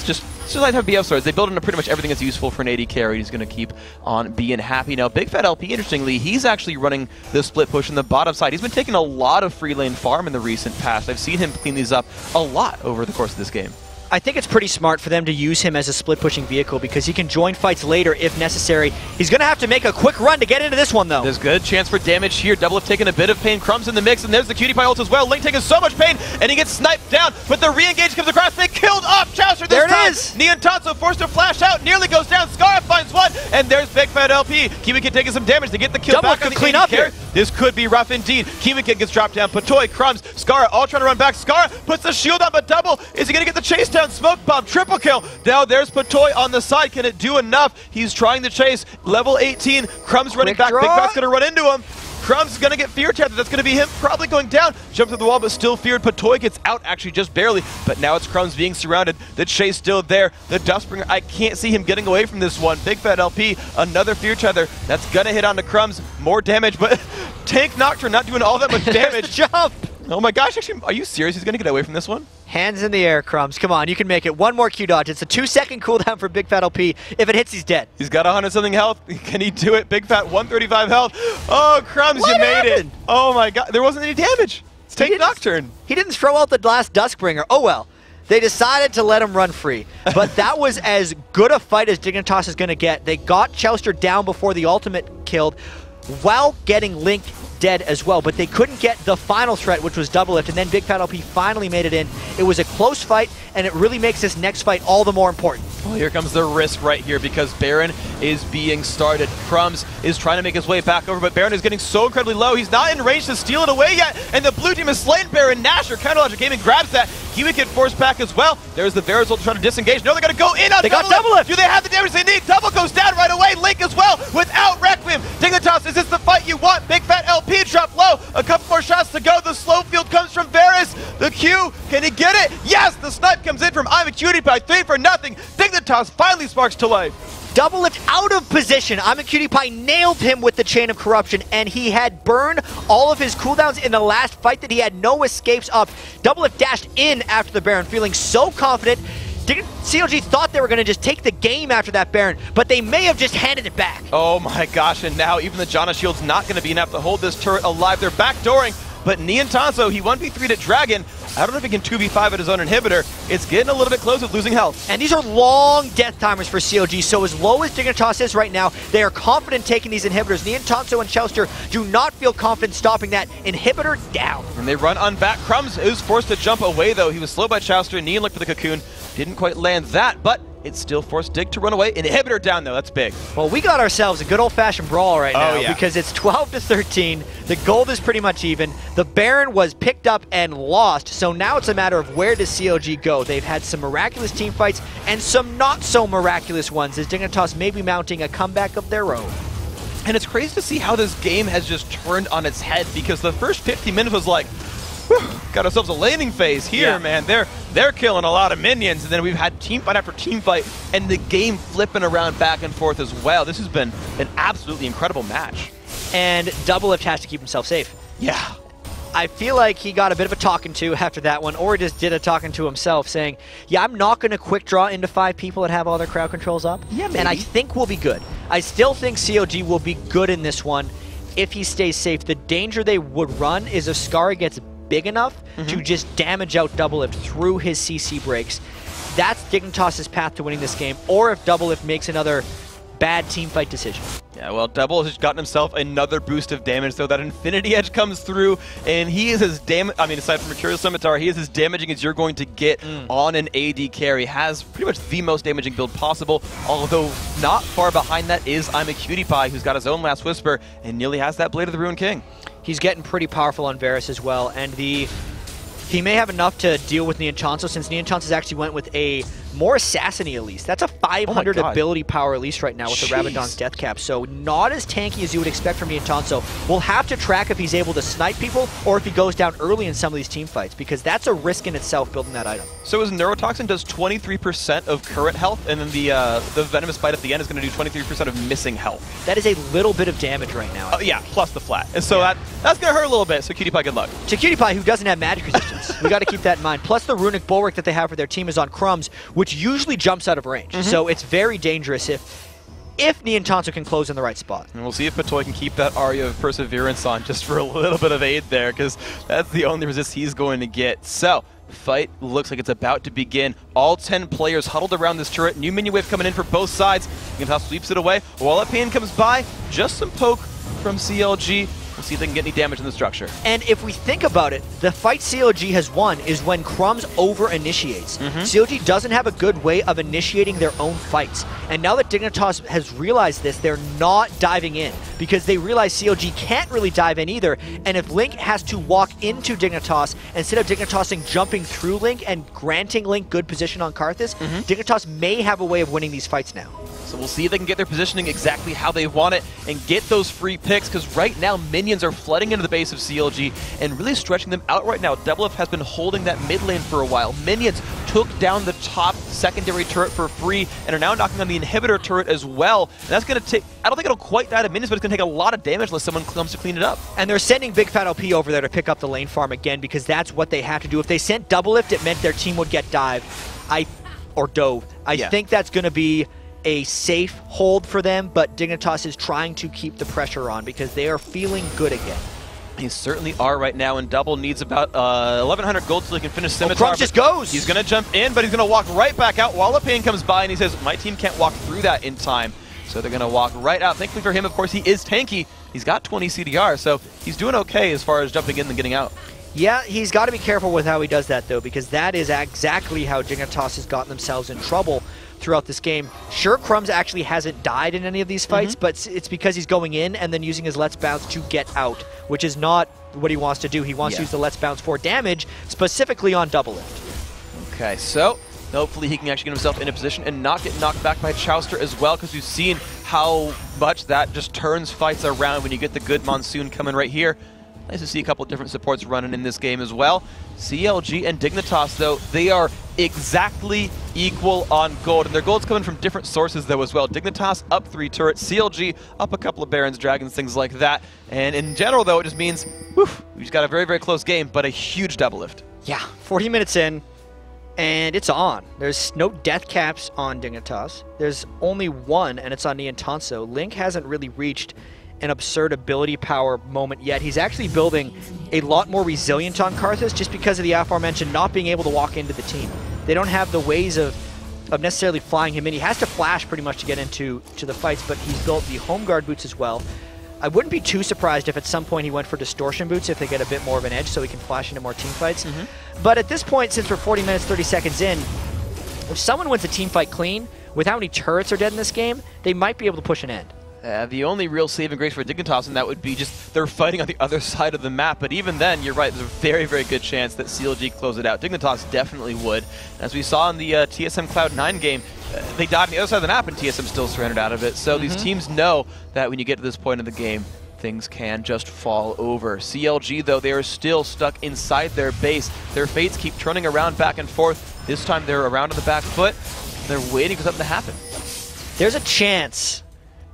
just nice to have BF swords. They build into pretty much everything that's useful for an AD carry. He's going to keep on being happy. Now, Big Fat LP, interestingly, he's actually running the split push on the bottom side. He's been taking a lot of free lane farm in the recent past. I've seen him clean these up a lot over the course of this game. I think it's pretty smart for them to use him as a split-pushing vehicle because he can join fights later if necessary. He's going to have to make a quick run to get into this one, though. There's good chance for damage here. Doublelift taking a bit of pain. Crumbs in the mix, and there's the Cutie Pie ult as well. Link taking so much pain, and he gets sniped down, but the re-engage comes across. They killed off Chaucer this time. There it is! Niantonso forced to flash out, nearly goes down. Scar finds one, and there's Big Fat LP. Kiwi Kid taking some damage to get the kill back on the clean up here. This could be rough indeed. Kiwi Kid gets dropped down. Patoy, Crumbs, Scar all trying to run back. Scar puts the shield on, but Double, is he going to get the chase down? Smoke bomb, triple kill. Now there's Patoy on the side. Can it do enough? He's trying to chase. Level 18. Crumbs running back. Big Fat's going to run into him. Crumbs is going to get fear tethered. That's going to be him probably going down. Jumps through the wall, but still feared. Patoy gets out actually just barely. But now it's Crumbs being surrounded. The chase still there. The Dustbringer, I can't see him getting away from this one. Big Fat LP, another fear tether. That's going to hit onto Crumbs. More damage, but Tank Nocturne not doing all that much damage. Jump! Oh my gosh, actually, are you serious? He's going to get away from this one? Hands in the air, Crumbs. Come on, you can make it. One more Q dodge. It's a 2-second cooldown for Big Fat LP. If it hits, he's dead. He's got 100-something health. Can he do it? Big Fat, 135 health. Oh, Crumbs, you made it. Oh my god, there wasn't any damage. It's Tank Nocturne. He didn't throw out the last Duskbringer. Oh well. They decided to let him run free. But that was as good a fight as Dignitas is going to get. They got Chaucer down before the ultimate killed while getting Link dead as well, but they couldn't get the final threat, which was Double Lift, and then Big Fat LP finally made it in. It was a close fight, and it really makes this next fight all the more important. Well, here comes the risk right here because Baron is being started. Crumbs is trying to make his way back over, but Baron is getting so incredibly low. He's not in range to steal it away yet, and the blue team has slain Baron. Nasher, Counterlogic Gaming grabs that. Kiwi Kid forced back as well. There's the Varus ult trying to disengage. No, they're going to go in on They got Double Lift. Do they have the damage they need? Double goes down right away. Link as well without Requiem. Dignitas, is this the fight you want? Big Fat LP dropped low. A couple more shots to go. The slow field comes from Varus. The Q, can he get it? Yes, the snipe comes in from I'm a Cutie Pie, 3-0. Dignitas finally sparks to life. Double Lift out of position. I'm a Cutie Pie nailed him with the Chain of Corruption, and he had burned all of his cooldowns in the last fight that he had no escapes of. Double Lift dashed in after the Baron, feeling so confident. CLG thought they were going to just take the game after that Baron, but they may have just handed it back. Oh my gosh, and now even the Janna Shield's not going to be enough to hold this turret alive. They're backdooring, but Niantanzo, he 1v3'd at Dragon. I don't know if he can 2v5 at his own inhibitor. It's getting a little bit close with losing health. And these are long death timers for CLG, so as low as Dignitas is right now, they are confident taking these inhibitors. Niantanzo and Chelsea do not feel confident stopping that inhibitor down. And they run on back. Crumbs is forced to jump away, though. He was slow by Chowster. Nian looked for the cocoon. Didn't quite land that, but it still forced Dig to run away. Inhibitor down, though. That's big. Well, we got ourselves a good old-fashioned brawl right now because it's 12-13. The gold is pretty much even. The Baron was picked up and lost, so now it's a matter of where does CLG go. They've had some miraculous team fights and some not-so-miraculous ones as Dignitas may be mounting a comeback of their own. And it's crazy to see how this game has just turned on its head because the first 50 minutes was like, got ourselves a laning phase here, man. They're killing a lot of minions, and then we've had team fight after team fight, and the game flipping around back and forth as well. This has been an absolutely incredible match. And Double Lift has to keep himself safe. Yeah. I feel like he got a bit of a talking to after that one, or just did a talking to himself saying, yeah, I'm not going to quick draw into 5 people that have all their crowd controls up. Yeah, maybe. And I think we'll be good. I still think CLG will be good in this one if he stays safe. The danger they would run is if Skari gets big enough to just damage out Double Lift through his CC breaks. That's Dignitas' path to winning this game, or if Double Lift makes another bad team fight decision. Yeah, well, Double has gotten himself another boost of damage, though. That Infinity Edge comes through, and he is as aside from Mercurial Scimitar, he is as damaging as you're going to get on an AD carry. Has pretty much the most damaging build possible, although not far behind that is I'm a Cutie Pie, who's got his own Last Whisper, and nearly has that Blade of the Ruined King. He's getting pretty powerful on Varus as well, and he may have enough to deal with Niantanzo, since Niantanzo actually went with a more assassin-y Elise. That's a 500 ability power Elise right now with the Rabadon's Death Cap, so not as tanky as you would expect from Niantanzo. We'll have to track if he's able to snipe people or if he goes down early in some of these team fights, because that's a risk in itself building that item. So his Neurotoxin does 23% of current health, and then the Venomous Bite at the end is going to do 23% of missing health. That is a little bit of damage right now. Yeah, plus the flat. And so that's going to hurt a little bit, so Cutie Pie, good luck. To Cutie Pie, who doesn't have magic resistance. We got to keep that in mind. Plus the Runic Bulwark that they have for their team is on Crumbs, which usually jumps out of range. So it's very dangerous if Niantanzo can close in the right spot. And we'll see if Patoy can keep that Aria of Perseverance on just for a little bit of aid there, because that's the only resist he's going to get. So, fight looks like it's about to begin. All 10 players huddled around this turret. New minion wave coming in for both sides. Dignitas sweeps it away. While that pain comes by, just some poke from CLG. We'll see if they can get any damage in the structure. And if we think about it, the fight CLG has won is when Crumbs over-initiates. CLG doesn't have a good way of initiating their own fights. And now that Dignitas has realized this, they're not diving in, because they realize CLG can't really dive in either. And if Link has to walk into Dignitas, instead of Dignitasing jumping through Link and granting Link good position on Karthus, Dignitas may have a way of winning these fights now. So we'll see if they can get their positioning exactly how they want it and get those free picks, because right now minions are flooding into the base of CLG and really stretching them out right now. Double Lift has been holding that mid lane for a while. Minions took down the top secondary turret for free and are now knocking on the inhibitor turret as well. And that's going to take, I don't think it'll quite die to minions, but it's going to take a lot of damage unless someone comes to clean it up. And they're sending Big Fat LP over there to pick up the lane farm again, because that's what they have to do. If they sent Double Lift, it meant their team would get dive. Dove. I think that's going to be a safe hold for them, but Dignitas is trying to keep the pressure on because they are feeling good again. They certainly are right now, and Double needs about 1,100 gold so he can finish Scimitar. Crumbs just goes! He's going to jump in, but he's going to walk right back out while the pain comes by, and he says, my team can't walk through that in time. So they're going to walk right out. Thankfully for him, of course, he is tanky, He's got 20 CDR, so he's doing okay as far as jumping in and getting out. Yeah, he's got to be careful with how he does that, though, because that is exactly how Dignitas has gotten themselves in trouble throughout this game. Sure, Crumbs actually hasn't died in any of these fights, but it's because he's going in and then using his Let's Bounce to get out, which is not what he wants to do. He wants to use the Let's Bounce for damage, specifically on Double Lift. Okay, so hopefully he can actually get himself in a position and not get knocked back by Chowster as well, because we've seen how much that just turns fights around when you get the good Monsoon coming right here. Nice to see a couple of different supports running in this game as well. CLG and Dignitas, though, they are exactly equal on gold, and their gold's coming from different sources, though, as well. Dignitas up 3 turrets, CLG up a couple of Barons, Dragons, things like that. And in general, though, it just means, we just got a very, very close game, but a huge double lift. Yeah, 40 minutes in, and it's on. There's no death caps on Dignitas. There's only one, and it's on Neon Tanso. Link hasn't really reached an absurd ability power moment yet. He's actually building a lot more resilient on Karthus just because of the aforementioned not being able to walk into the team. They don't have the ways of necessarily flying him in. He has to flash pretty much to get into the fights, but he's built the home guard boots as well. I wouldn't be too surprised if at some point he went for distortion boots if they get a bit more of an edge so he can flash into more team fights. But at this point, since we're 40 minutes, 30 seconds in, if someone wins a team fight clean, with how many turrets are dead in this game, they might be able to push an end. The only real saving grace for Dignitas, and that would be just they're fighting on the other side of the map. But even then, you're right, there's a very, very good chance that CLG close it out. Dignitas definitely would. As we saw in the TSM Cloud9 game, they died on the other side of the map, and TSM still surrendered out of it. So these teams know that when you get to this point of the game, things can just fall over. CLG, though, they are still stuck inside their base. Their fates keep turning around back and forth. This time they're around on the back foot. They're waiting for something to happen. There's a chance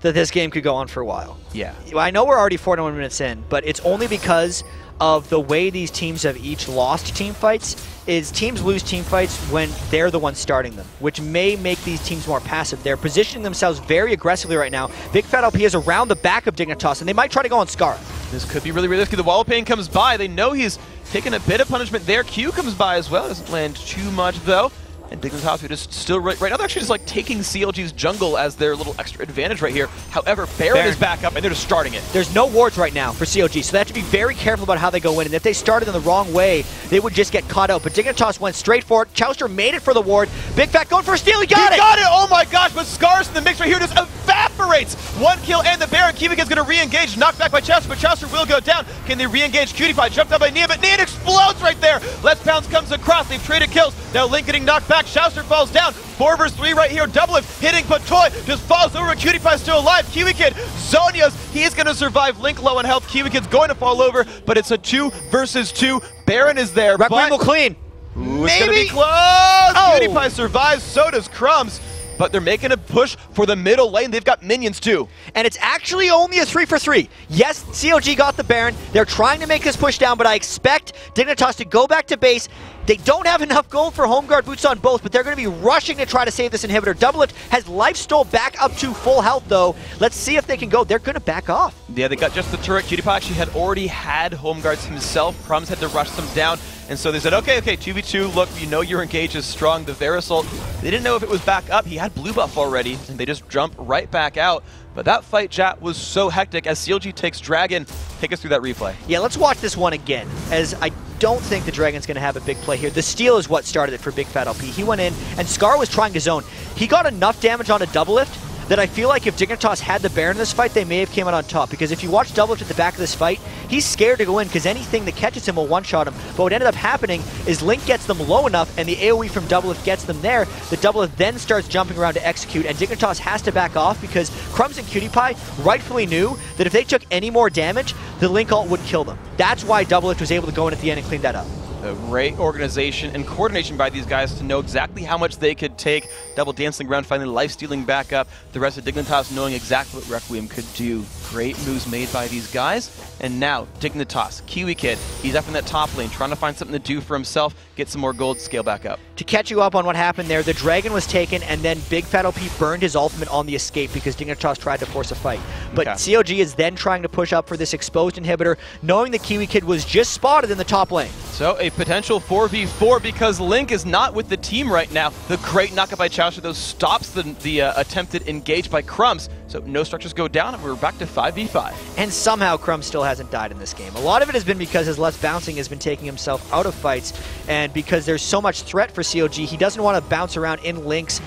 that this game could go on for a while. Yeah. I know we're already 41 minutes in, but it's only because of the way these teams have each lost team fights. Is teams lose team fights when they're the ones starting them, which may make these teams more passive. They're positioning themselves very aggressively right now. Big Fat LP is around the back of Dignitas, and they might try to go on Scar. This could be really, really risky. The Wall of Pain comes by. They know he's taking a bit of punishment there. Q comes by as well. Doesn't land too much, though. And Dignitas are just still right now. They're actually just like taking CLG's jungle as their little extra advantage right here. However, Baron is back up and they're just starting it. There's no wards right now for CLG, so they have to be very careful about how they go in. And if they started in the wrong way, they would just get caught out. But Dignitas went straight for it. Chowster made it for the ward. Big Fat going for a steal. He got it! Oh my gosh, but Scars in the mix right here just evaporates. One kill and the Baron. Kiwikin's going to re-engage. Knocked back by Chowster, but Chowster will go down. Can they re-engage Cutie Pie? Jumped up by Nia, but Nia explodes right there. Let's Pounce comes across. They've traded kills. Now Link getting knocked back. Chowster falls down. 4 versus 3 right here. Double lift hitting Patoy. Just falls over. Cutie Pie still alive. Kiwikin. Zonia's. He's going to survive. Link low on health. Kiwikin's going to fall over, but it's a 2 versus 2. Baron is there. Requiem will clean. Ooh, it's going to be close. Cutie Pie survives. So does Crumbs. But they're making a push for the middle lane. They've got minions too. And it's actually only a 3 for 3. Yes, CLG got the Baron. They're trying to make this push down, but I expect Dignitas to go back to base. They don't have enough gold for home guard boots on both, but they're going to be rushing to try to save this inhibitor. Double Lift has lifesteal back up to full health, though. Let's see if they can go. They're going to back off. Yeah, they got just the turret. Cutie Pie actually had already had home guards himself. Crumbs had to rush them down. And so they said, okay, 2v2, look, you know your engage is strong. The Verisol, they didn't know if it was back up. He had blue buff already, and they just jump right back out. But that fight, chat, was so hectic as CLG takes Dragon. Take us through that replay. Yeah, let's watch this one again, as I don't think the Dragon's going to have a big play here. The steal is what started it for Big Fat LP. He went in, and Scar was trying to zone. He got enough damage on a double lift that I feel like if Dignitas had the Baron in this fight, they may have came out on top. Because if you watch Double Lift at the back of this fight, he's scared to go in because anything that catches him will one-shot him. But what ended up happening is Link gets them low enough, and the AoE from Double Lift gets them there. The Double Lift then starts jumping around to execute, and Dignitas has to back off because Crumbs and Cutie Pie rightfully knew that if they took any more damage, the Link ult would kill them. That's why Double Lift was able to go in at the end and clean that up. A great organization and coordination by these guys to know exactly how much they could take. Double dancing around, finally life-stealing back up. The rest of Dignitas knowing exactly what Requiem could do. Great moves made by these guys. And now, Dignitas, Kiwi Kid, he's up in that top lane, trying to find something to do for himself, get some more gold, scale back up. To catch you up on what happened there, the Dragon was taken, and then Big Fat LP burned his ultimate on the escape because Dignitas tried to force a fight. But CLG is then trying to push up for this exposed inhibitor, knowing the Kiwi Kid was just spotted in the top lane. So a potential 4v4 because Link is not with the team right now. The great knockup by Chowster, though, stops the attempted engage by Crumbs. So no structures go down, and we're back to 5v5. And somehow Crumbs still hasn't died in this game. A lot of it has been because his less bouncing has been taking himself out of fights, and because there's so much threat for COG, he doesn't want to bounce around in Link's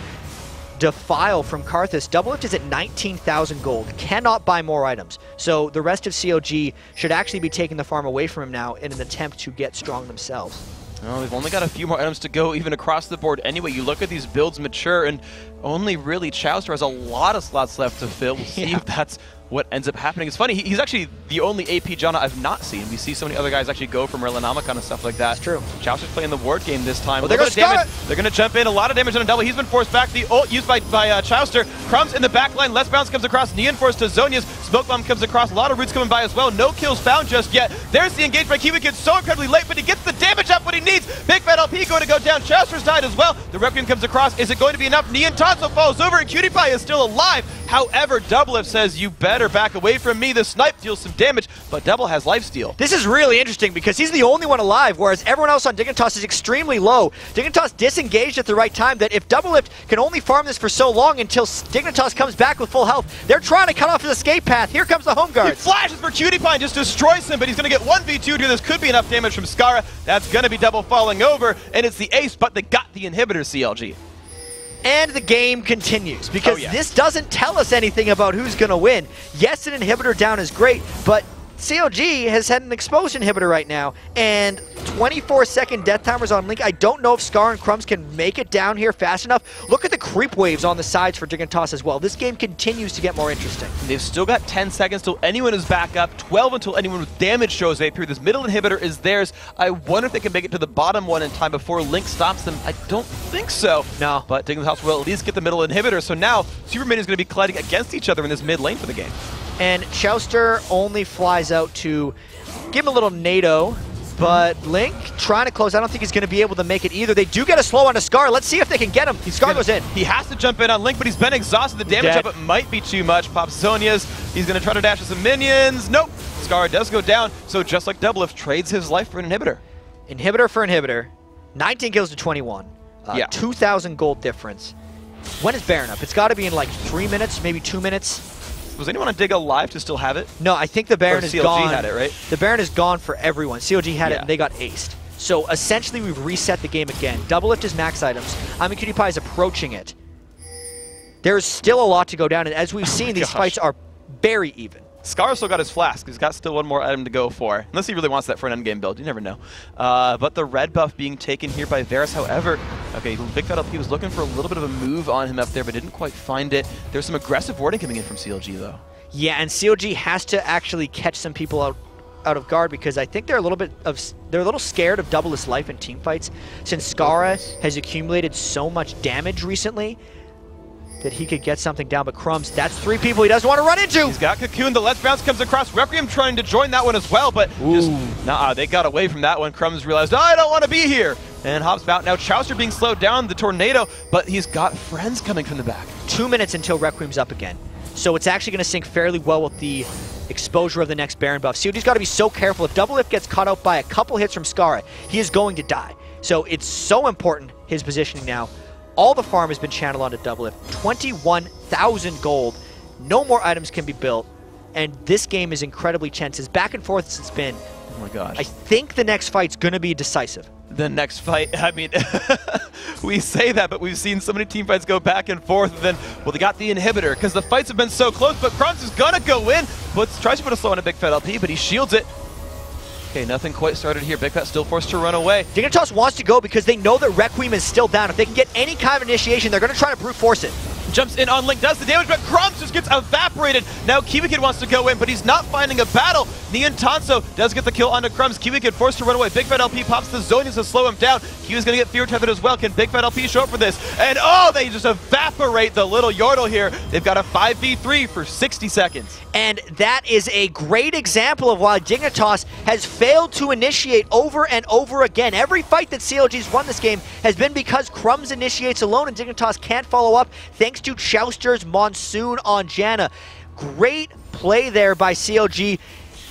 defile from Karthus. Doublelift is at 19,000 gold, cannot buy more items. So the rest of COG should actually be taking the farm away from him now in an attempt to get strong themselves. Well, they've only got a few more items to go, even across the board. Anyway, you look at these builds mature, and only really Chowster has a lot of slots left to fill. We'll see if that's what ends up happening. It's funny, he's actually the only AP Janna I've not seen. We see so many other guys actually go from Merlinamicon and stuff like that. That's true. Chowster's playing the ward game this time. Well, they're going to damage. They're going to jump in. A lot of damage on a double. He's been forced back. The ult used by Chowster. Crumbs in the back line. Less bounce comes across. Neon Force to Zhonya's. Smoke Bomb comes across. A lot of roots coming by as well. No kills found just yet. There's the engage by Kiwi Kid. So incredibly late, but he gets the damage up what he needs. Big Fat LP going to go down. Chowster's died as well. The Requiem comes across. Is it going to be enough? Neon Tonso falls over, and Cutie Pie is still alive. However, Doublelift says, you better back away from me. The snipe deals some damage, but Double has lifesteal. This is really interesting because he's the only one alive, whereas everyone else on Dignitas is extremely low. Dignitas disengaged at the right time. That if Doublelift can only farm this for so long until Dignitas comes back with full health, they're trying to cut off his escape path. Here comes the home guard. He flashes for Cutie Pie and just destroys him, but he's going to get 1v2 here. This could be enough damage from Skara. That's going to be Double falling over, and it's the ace, but they got the inhibitor, CLG. And the game continues, because this doesn't tell us anything about who's going to win. Yes, an inhibitor down is great, but COG has had an exposed inhibitor right now, and 24-second death timers on Link. I don't know if Scar and Crumbs can make it down here fast enough. Look at the creep waves on the sides for Dignitas as well. This game continues to get more interesting. They've still got 10 seconds till anyone is back up, 12 until anyone with damage shows up here. This middle inhibitor is theirs. I wonder if they can make it to the bottom one in time before Link stops them. I don't think so. No. But Dignitas will at least get the middle inhibitor, so now Superman is going to be colliding against each other in this mid lane for the game. And Chowster only flies out to give him a little nado, but Link trying to close. I don't think he's going to be able to make it either. They do get a slow on a Scar. Let's see if they can get him. Scar goes in. He has to jump in on Link, but he's been exhausted. The damage up it might be too much. Pops Zhonya's. He's going to try to dash with some minions. Nope. Scar does go down, so just like Doublelift, trades his life for an inhibitor. Inhibitor for inhibitor. 19 kills to 21. 2,000 gold difference. When is Baron up? It's got to be in like 3 minutes, maybe 2 minutes. Was anyone on Dig alive to still have it? No, I think the Baron is gone. CLG had it, right? The Baron is gone for everyone. CLG had it, and they got aced. So essentially, we've reset the game again. Doublelift is max items. I'm and Cutie Pie is approaching it. There's still a lot to go down, and as we've seen, these fights are very even. Scar still got his flask. He's got still one more item to go for. Unless he really wants that for an endgame build. You never know. But the red buff being taken here by Varus, however, okay, Big Fat LP was looking for a little bit of a move on him up there, but didn't quite find it. There's some aggressive warding coming in from CLG, though. Yeah, and CLG has to actually catch some people out of guard, because I think they're a little scared of Doubleless life in team fights, since Skara has accumulated so much damage recently that he could get something down. But Crumbs, that's 3 people he doesn't want to run into. He's got Cocoon. The Let's Bounce comes across. Requiem trying to join that one as well, but just, they got away from that one. Crumbs realized, I don't want to be here, and hops out. Now Chowster being slowed down, the tornado, but he's got friends coming from the back. 2 minutes until Requiem's up again. So it's actually going to sync fairly well with the exposure of the next Baron buff. COG's got to be so careful. If Doublelift gets caught out by a couple hits from Skara, he is going to die. So it's so important, his positioning now. All the farm has been channeled onto Doublelift. 21,000 gold. No more items can be built. And this game is incredibly tense. As back and forth as it's been. Oh my gosh. I think the next fight's going to be decisive. The next fight, I mean, we say that, but we've seen so many team fights go back and forth, and then, well, they got the inhibitor, because the fights have been so close, but Crumbs is going to go in, tries to put a slow on a Big Fat LP, but he shields it. Okay, nothing quite started here. Big Fat still forced to run away. Dignitas wants to go because they know that Requiem is still down. If they can get any kind of initiation, they're going to try to brute force it. Jumps in on Link, does the damage, but Crumbs just gets evaporated. Now Kiwi Kid wants to go in, but he's not finding a battle. Neon Tonso does get the kill onto Crumbs. Kiwi Kid forced to run away. Big Fat LP pops the Zhonya's to slow him down. Kiwi's going to get fear tethered as well. Can Big Fat LP show up for this? And they just evaporate the little Yordle here. They've got a 5v3 for 60 seconds. And that is a great example of why Dignitas has failed to initiate over and over again. Every fight that CLG's won this game has been because Crumbs initiates alone and Dignitas can't follow up, thanks to Chowster's Monsoon on Janna. Great play there by CLG,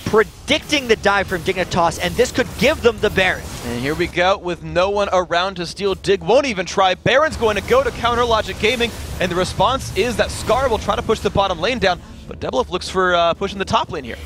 predicting the dive from Dignitas, and this could give them the Baron. And here we go, with no one around to steal. Dig won't even try. Baron's going to go to Counter Logic Gaming. And the response is that Scar will try to push the bottom lane down, but Doublelift looks for pushing the top lane here.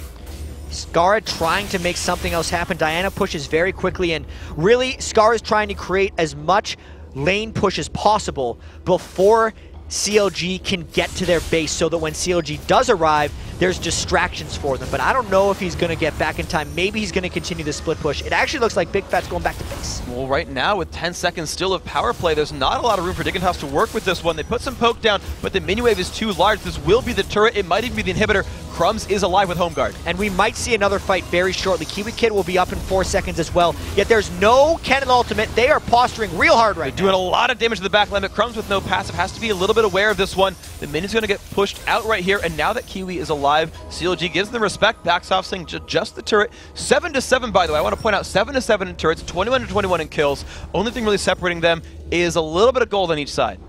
Scar trying to make something else happen. Diana pushes very quickly, and really Scar is trying to create as much lane push as possible before CLG can get to their base, so that when CLG does arrive, there's distractions for them. But I don't know if he's going to get back in time. Maybe he's going to continue the split push. It actually looks like Big Fat's going back to base. Well, right now, with 10 seconds still of power play, there's not a lot of room for Dignitas to work with this one. They put some poke down, but the mini wave is too large. This will be the turret. It might even be the inhibitor. Crumbs is alive with home guard. And we might see another fight very shortly. Kiwi Kid will be up in 4 seconds as well. Yet there's no cannon ultimate. They are posturing real hard right now. Doing a lot of damage to the back line, but Crumbs with no passive has to be a little bit aware of this one. The minion's going to get pushed out right here, and now that Kiwi is alive, CLG gives them respect, backs off saying just the turret. 7-7, by the way. I want to point out 7-7 in turrets, 21-21 in kills. Only thing really separating them is a little bit of gold on each side.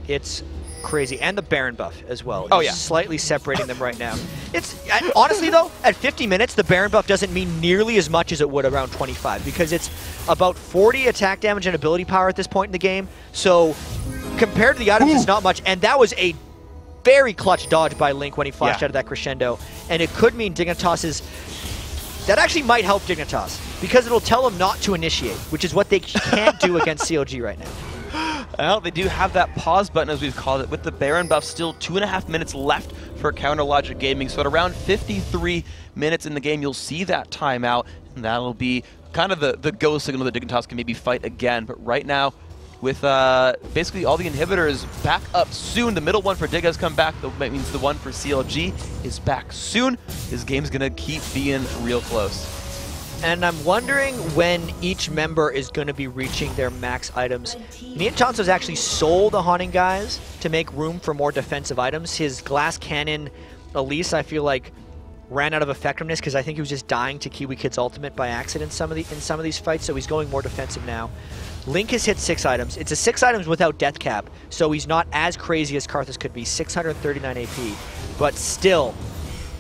It's crazy, and the Baron buff as well. Oh yeah, slightly separating them right now. It's honestly though, at 50 minutes, the Baron buff doesn't mean nearly as much as it would around 25, because it's about 40 attack damage and ability power at this point in the game. So compared to the items, it's not much, and that was a very clutch dodge by Link when he flashed out of that crescendo, and it could mean Dignitas is... That actually might help Dignitas, because it'll tell them not to initiate, which is what they can't do against CLG right now. Well, they do have that pause button, as we've called it, with the Baron buff still 2.5 minutes left for Counter Logic Gaming. So at around 53 minutes in the game, you'll see that timeout, and that'll be kind of the go signal that Dignitas can maybe fight again. But right now, with basically all the inhibitors back up soon, the middle one for Dig has come back. That means the one for CLG is back soon. This game's going to keep being real close. And I'm wondering when each member is going to be reaching their max items. Niantonso's actually sold the Haunting Guys to make room for more defensive items. His Glass Cannon Elise, I feel like, ran out of effectiveness because I think he was just dying to Kiwi Kid's ultimate by accident in some of these fights, so he's going more defensive now. Link has hit 6 items. It's a 6 items without death cap, so he's not as crazy as Karthus could be, 639 AP, but still,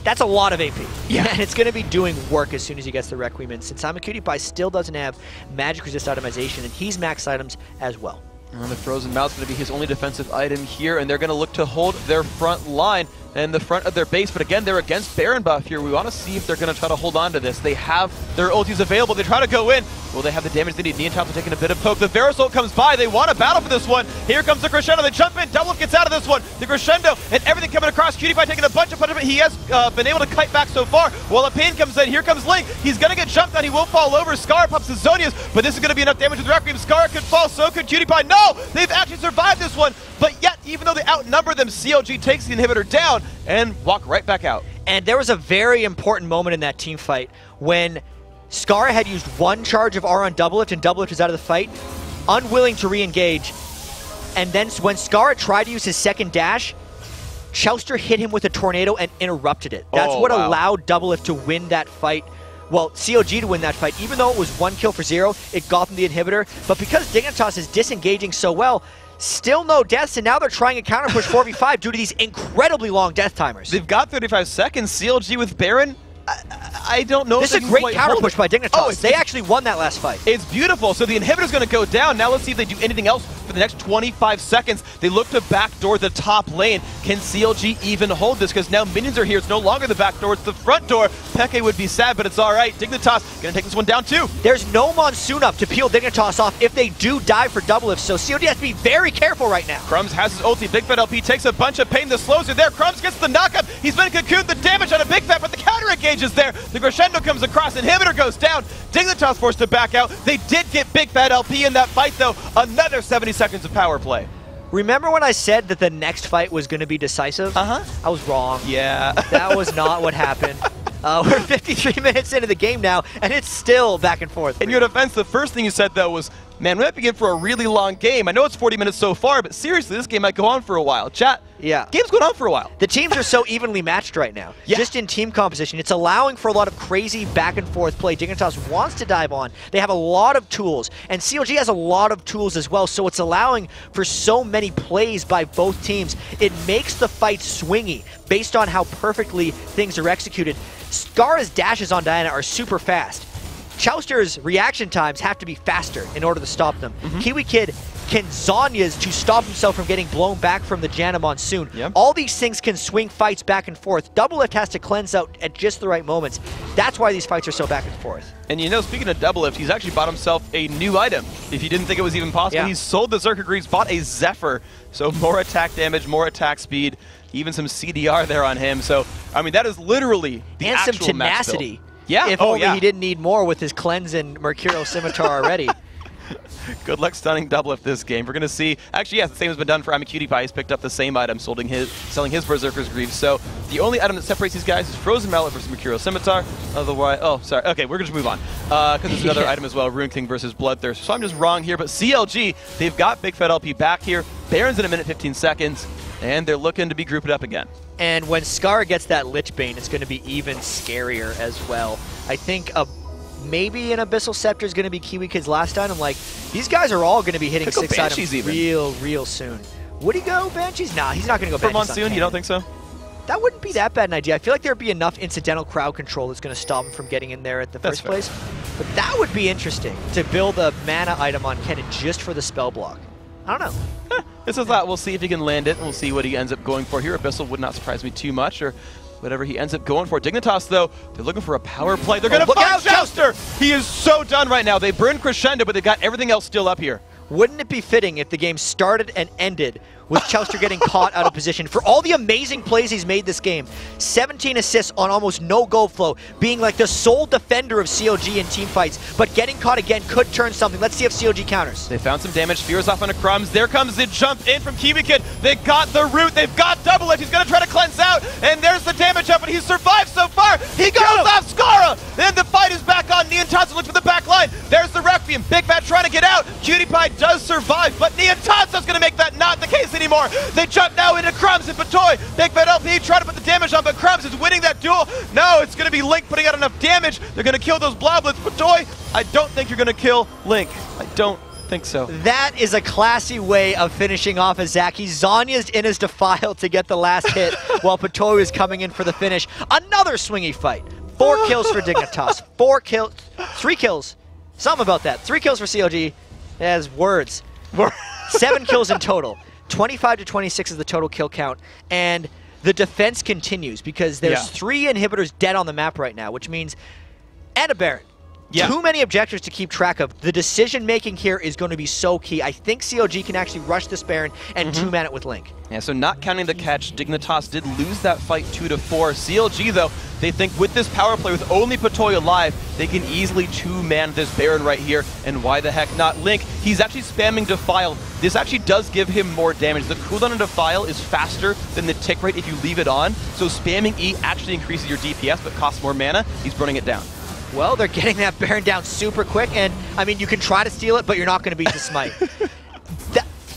that's a lot of AP. Yeah. And it's going to be doing work as soon as he gets the Requiem in. Since Cutie Pie still doesn't have magic resist itemization, and he's max items as well. And the Frozen Mouth's going to be his only defensive item here, and they're going to look to hold their front line and the front of their base. But again, they're against Baron buff here. We want to see if they're going to try to hold on to this. They have their ultis available. They try to go in. Will they have the damage they need? Niantonso taking a bit of poke. The Verisol comes by. They want to battle for this one. Here comes the Crescendo. They jump in. Doublelift gets out of this one. The Crescendo and everything coming across. Cutie Pie taking a bunch of punishment. He has been able to kite back so far. While a pain comes in, here comes Link. He's going to get jumped on. He will fall over. Scar pops his Zonias, but this is going to be enough damage with the Requiem. Scar could fall. So could Cutie Pie. No! They've actually survived this one. But yet, even though they outnumber them, CLG takes the inhibitor down and walk right back out. And there was a very important moment in that team fight when Scar had used 1 charge of R on Doublelift, and Doublelift was out of the fight, unwilling to re-engage. And then when Scar tried to use his second dash, Chouster hit him with a tornado and interrupted it. That's what allowed Doublelift to win that fight. Well, CLG to win that fight. Even though it was 1 kill for 0, it got them the inhibitor. But because Dignitas is disengaging so well, still no deaths, and now they're trying a counter push 4v5 due to these incredibly long death timers. They've got 35 seconds. CLG with Baron, I don't know. This is a great counter push by Dignitas. Oh, they actually won that last fight. It's beautiful. So the inhibitor's going to go down. Now let's see if they do anything else for the next 25 seconds. They look to backdoor the top lane. Can CLG even hold this? Because now minions are here. It's no longer the back door. It's the front door. Peke would be sad, but it's all right. Dignitas going to take this one down too. There's no Monsoon up to peel Dignitas off if they do die for Doublelift, so CLG has to be very careful right now. Crumbs has his ulti. Big Fat LP takes a bunch of pain. The slows are there. Crumbs gets the knockup. He's been cocooned. The damage on a Big Fat, but the counter engage is there. The Crescendo comes across. Inhibitor goes down. Dignitas forced to back out. They did get Big Fat LP in that fight, though. Another 70 seconds of power play. Remember when I said that the next fight was going to be decisive? I was wrong. Yeah. That was not what happened. We're 53 minutes into the game now, and it's still back and forth. In your defense, the first thing you said, though, was, man, we might be in for a really long game. I know it's 40 minutes so far, but seriously, this game might go on for a while. Chat, game's going on for a while. The teams are so evenly matched right now. Just in team composition. It's allowing for a lot of crazy back and forth play. Dignitas wants to dive on. They have a lot of tools, and CLG has a lot of tools as well, so it's allowing for so many plays by both teams. It makes the fight swingy based on how perfectly things are executed. Scar's dashes on Diana are super fast. Chouster's reaction times have to be faster in order to stop them. Kiwi Kid can Zhonya's to stop himself from getting blown back from the Janna Monsoon. Yep. All these things can swing fights back and forth. Doublelift has to cleanse out at just the right moments. That's why these fights are so back and forth. And you know, speaking of Doublelift, he's actually bought himself a new item. If you didn't think it was even possible, he sold the Zerker Greaves, bought a Zephyr. So more attack damage, more attack speed, even some CDR there on him. So, I mean, that is literally the actual some tenacity. Yeah. If only he didn't need more with his cleanse and Mercurial Scimitar already. Good luck stunning Doublelift this game. We're going to see, actually, yes, the same has been done for PewDiePie. He's picked up the same item, selling his Berserker's Greaves. So the only item that separates these guys is Frozen Mallet versus Mercurial Scimitar. Otherwise, oh, sorry. Okay, we're going to move on. Because there's another item as well, Rune King versus Bloodthirst. So I'm just wrong here, but CLG, they've got Big Fat LP back here. Baron's in a minute 15 seconds, and they're looking to be grouped up again. And when Scar gets that Lich Bane, it's going to be even scarier as well. I think maybe an Abyssal Scepter is going to be Kiwi Kid's last item. Like, these guys are all going to be hitting 6 items real soon. Would he go Banshees? Nah, he's not going to go Banshees. For Monsoon, you don't think so? That wouldn't be that bad an idea. I feel like there'd be enough incidental crowd control that's going to stop him from getting in there at the first place. But that would be interesting, to build a mana item on Kennen just for the spell block. I don't know. This is that. We'll see if he can land it, and we'll see what he ends up going for here. Abyssal would not surprise me too much, or whatever he ends up going for. Dignitas, though, they're looking for a power play. They're going to find Jouster! He is so done right now. They burned Crescendo, but they've got everything else still up here. Wouldn't it be fitting if the game started and ended with Chouster getting caught out of position for all the amazing plays he's made this game? 17 assists on almost no gold flow, being like the sole defender of CLG in team fights, but getting caught again could turn something. Let's see if CLG counters. They found some damage. Fears off on a Crumbs. There comes the jump in from Kiwi Kid. They got the root. They've got Doublelift. He's going to try to cleanse out, and there's the damage up, and he's survived so far. He goes off Skara, and the fight is back on. Neontatsu looks for the back line. There's the Requiem. Big Fat trying to get out. PewDiePie does survive, but Neontatsu's going to make that not the case anymore. They jump now into Crumbs and Batoy. Big Fat LP trying to put the damage on, but Crumbs is winning that duel. No, it's going to be Link putting out enough damage. They're going to kill those Bloblets. Batoy, I don't think you're going to kill Link. I don't think so. That is a classy way of finishing off a Zach. He's Zonya's in his Defile to get the last hit while Batoy is coming in for the finish. Another swingy fight. 4 kills for Dignitas. 3 kills. Something about that. 3 kills for CLG. As words. 7 kills in total. 25 to 26 is the total kill count. And the defense continues because there's 3 inhibitors dead on the map right now, which means, and a Baron. Too many objectives to keep track of. The decision-making here is going to be so key. I think CLG can actually rush this Baron and 2-man it with Link. Yeah, so not counting the catch, Dignitas did lose that fight 2-4. CLG, though, they think with this power play, with only Batoy alive, they can easily 2-man this Baron right here. And why the heck not Link? He's actually spamming Defile. This actually does give him more damage. The cooldown on Defile is faster than the tick rate if you leave it on. So spamming E actually increases your DPS, but costs more mana. He's burning it down. Well, they're getting that Baron down super quick, and I mean, you can try to steal it, but you're not going to beat the Smite.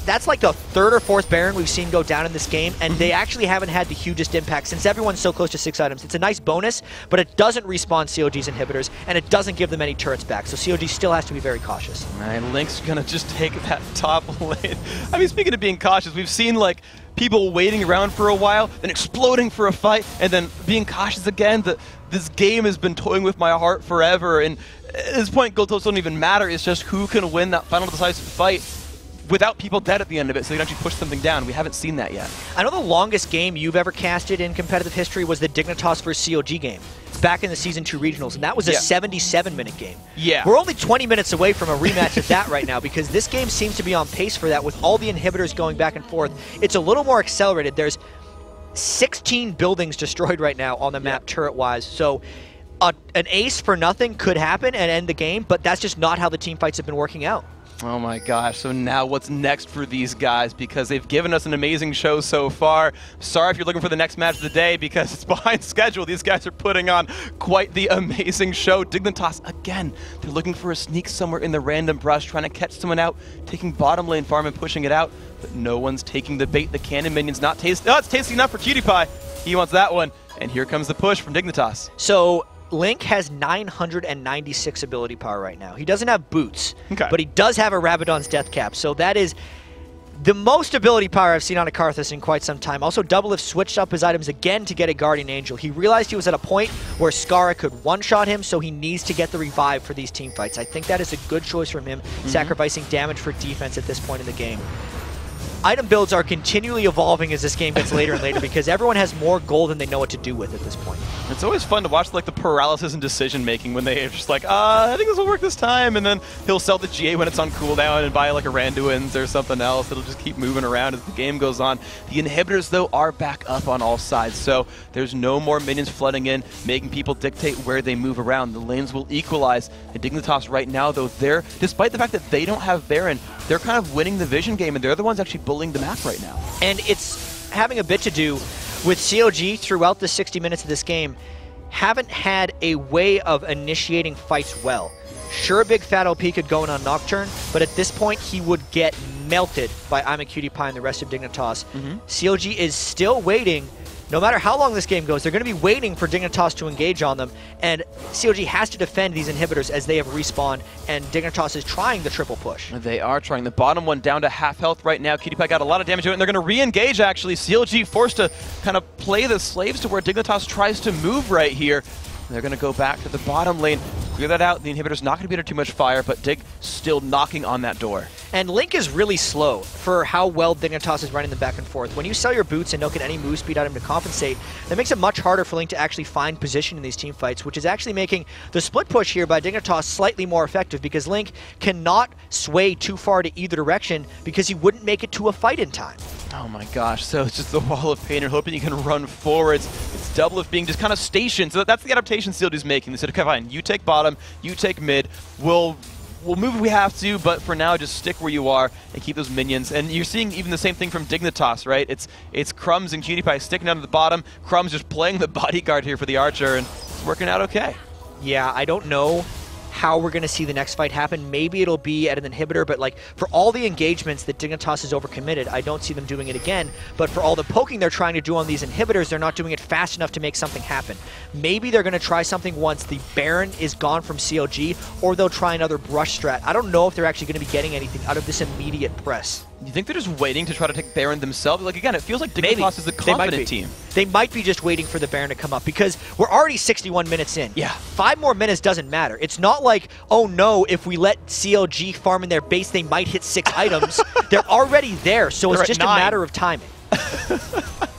That's like the 3rd or 4th Baron we've seen go down in this game, and they actually haven't had the hugest impact since everyone's so close to 6 items. It's a nice bonus, but it doesn't respawn CLG's inhibitors, and it doesn't give them any turrets back, so CLG still has to be very cautious. And Link's going to just take that top lane. I mean, speaking of being cautious, we've seen, like, people waiting around for a while, then exploding for a fight, and then being cautious again. This game has been toying with my heart forever, and at this point, gold totals don't even matter. It's just who can win that final decisive fight without people dead at the end of it, so they can actually push something down. We haven't seen that yet. I know the longest game you've ever casted in competitive history was the Dignitas vs. CLG game back in the Season 2 regionals, and that was a 77-minute game. Yeah. We're only 20 minutes away from a rematch of that right now because this game seems to be on pace for that with all the inhibitors going back and forth. It's a little more accelerated. There's 16 buildings destroyed right now on the map turret-wise, so an ace for nothing could happen and end the game, but that's just not how the team fights have been working out. Oh my gosh, so now what's next for these guys? Because they've given us an amazing show so far. Sorry if you're looking for the next match of the day because it's behind schedule. These guys are putting on quite the amazing show. Dignitas, again, they're looking for a sneak somewhere in the random brush, trying to catch someone out, taking bottom lane farm and pushing it out. But no one's taking the bait. The cannon minion's not tasty. Oh, it's tasty enough for PewDiePie. He wants that one. And here comes the push from Dignitas. So Link has 996 ability power right now. He doesn't have boots, but he does have a Rabadon's death cap. So that is The most ability power I've seen on a Karthus in quite some time. Also, Doublelift switched up his items again to get a Guardian Angel. He realized he was at a point where Skara could one-shot him, so he needs to get the revive for these team fights. I think that is a good choice from him, sacrificing damage for defense at this point in the game. Item builds are continually evolving as this game gets later and later because everyone has more gold than they know what to do with at this point. It's always fun to watch like the paralysis in decision making when they're just like, I think this will work this time, and then he'll sell the GA when it's on cooldown and buy like a Randuin's or something else. It'll just keep moving around as the game goes on. The inhibitors though are back up on all sides, so there's no more minions flooding in, making people dictate where they move around. The lanes will equalize. And Dignitas right now though, despite the fact that they don't have Baron, they're kind of winning the vision game, and they're the ones actually bullying the map right now. And it's having a bit to do with COG throughout the 60 minutes of this game haven't had a way of initiating fights well. Sure, Big Fat LP could go in on Nocturne, but at this point he would get melted by I'm a Cutie Pie and the rest of Dignitas. COG is still waiting. No matter how long this game goes, they're going to be waiting for Dignitas to engage on them, and COG has to defend these inhibitors as they have respawned, and Dignitas is trying the triple push. They are trying. The bottom one down to half health right now. Cutie Pie got a lot of damage to it, and they're going to re-engage, actually. COG forced to kind of play the slaves to where Dignitas tries to move right here. They're going to go back to the bottom lane, clear that out. The inhibitor's not going to be under too much fire, but Dig still knocking on that door. And Link is really slow for how well Dignitas is running them back and forth. When you sell your boots and don't get any move speed item to compensate, that makes it much harder for Link to actually find position in these team fights, which is actually making the split push here by Dignitas slightly more effective because Link cannot sway too far to either direction because he wouldn't make it to a fight in time. Oh my gosh, so it's just the wall of pain. You're hoping you can run forwards. It's Doublelift being just kind of stationed. So that's the adaptation CLG's making. They said, okay, fine, you take bottom, you take mid. We'll move if we have to, but for now, just stick where you are and keep those minions. And you're seeing even the same thing from Dignitas, right? It's Crumbs and Cutie Pie sticking down to the bottom. Crumbs just playing the bodyguard here for the Archer, and it's working out okay. Yeah, I don't know how we're going to see the next fight happen. Maybe it'll be at an inhibitor, but like for all the engagements that Dignitas is overcommitted, I don't see them doing it again. But for all the poking they're trying to do on these inhibitors, they're not doing it fast enough to make something happen. Maybe they're going to try something once the Baron is gone from CLG, or they'll try another brush strat. I don't know if they're actually going to be getting anything out of this immediate press. You think they're just waiting to try to take Baron themselves? Like, again, it feels like Dignitas is the confident team. They might be just waiting for the Baron to come up because we're already 61 minutes in. Yeah. 5 more minutes doesn't matter. It's not like, oh no, if we let CLG farm in their base, they might hit 6 items. They're already there, so it's just 9. A matter of timing.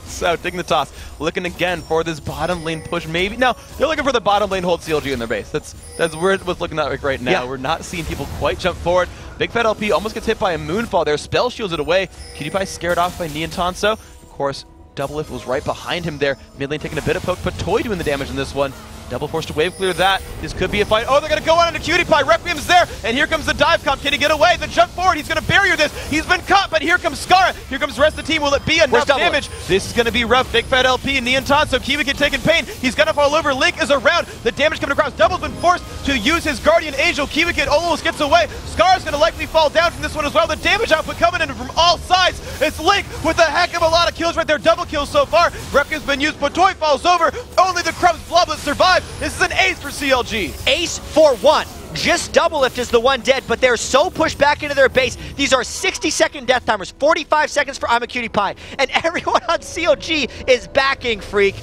So Dignitas looking again for this bottom lane push. Maybe no, they're looking for the bottom lane hold CLG in their base. That's where it's looking at right now. Yeah. We're not seeing people quite jump forward. Big Fat LP almost gets hit by a Moonfall there. Spell shields it away. Cutie Pie scared off by Neon Tanso. Of course, Doublelift was right behind him there. Mid lane taking a bit of poke, but Toy doing the damage in this one. Double forced to wave clear that. This could be a fight. Oh, they're going to go on into Cutie Pie. Requiem's there, and here comes the dive comp. Can he get away? The jump forward. He's going to barrier this. He's been caught, but here comes Skara. Here comes the rest of the team. Will it be enough damage? This is going to be rough. Big Fat LP and Neon Tanso. Kiwicket taking pain. He's going to fall over. Link is around. The damage coming across. Double's been forced to use his Guardian Angel. Kiwicket almost gets away. Skara's going to likely fall down from this one as well. The damage output coming in from all sides. It's Link with a heck of a lot of kills right there. Double kills so far. Requiem's been used, but Toy falls over. Only the Crumbs Bloblet survive. This is an ace for CLG. Ace for 1. Just Doublelift is the one dead, but they're so pushed back into their base. These are 60-second death timers, 45 seconds for I'm a Cutie Pie, and everyone on CLG is backing, Freak.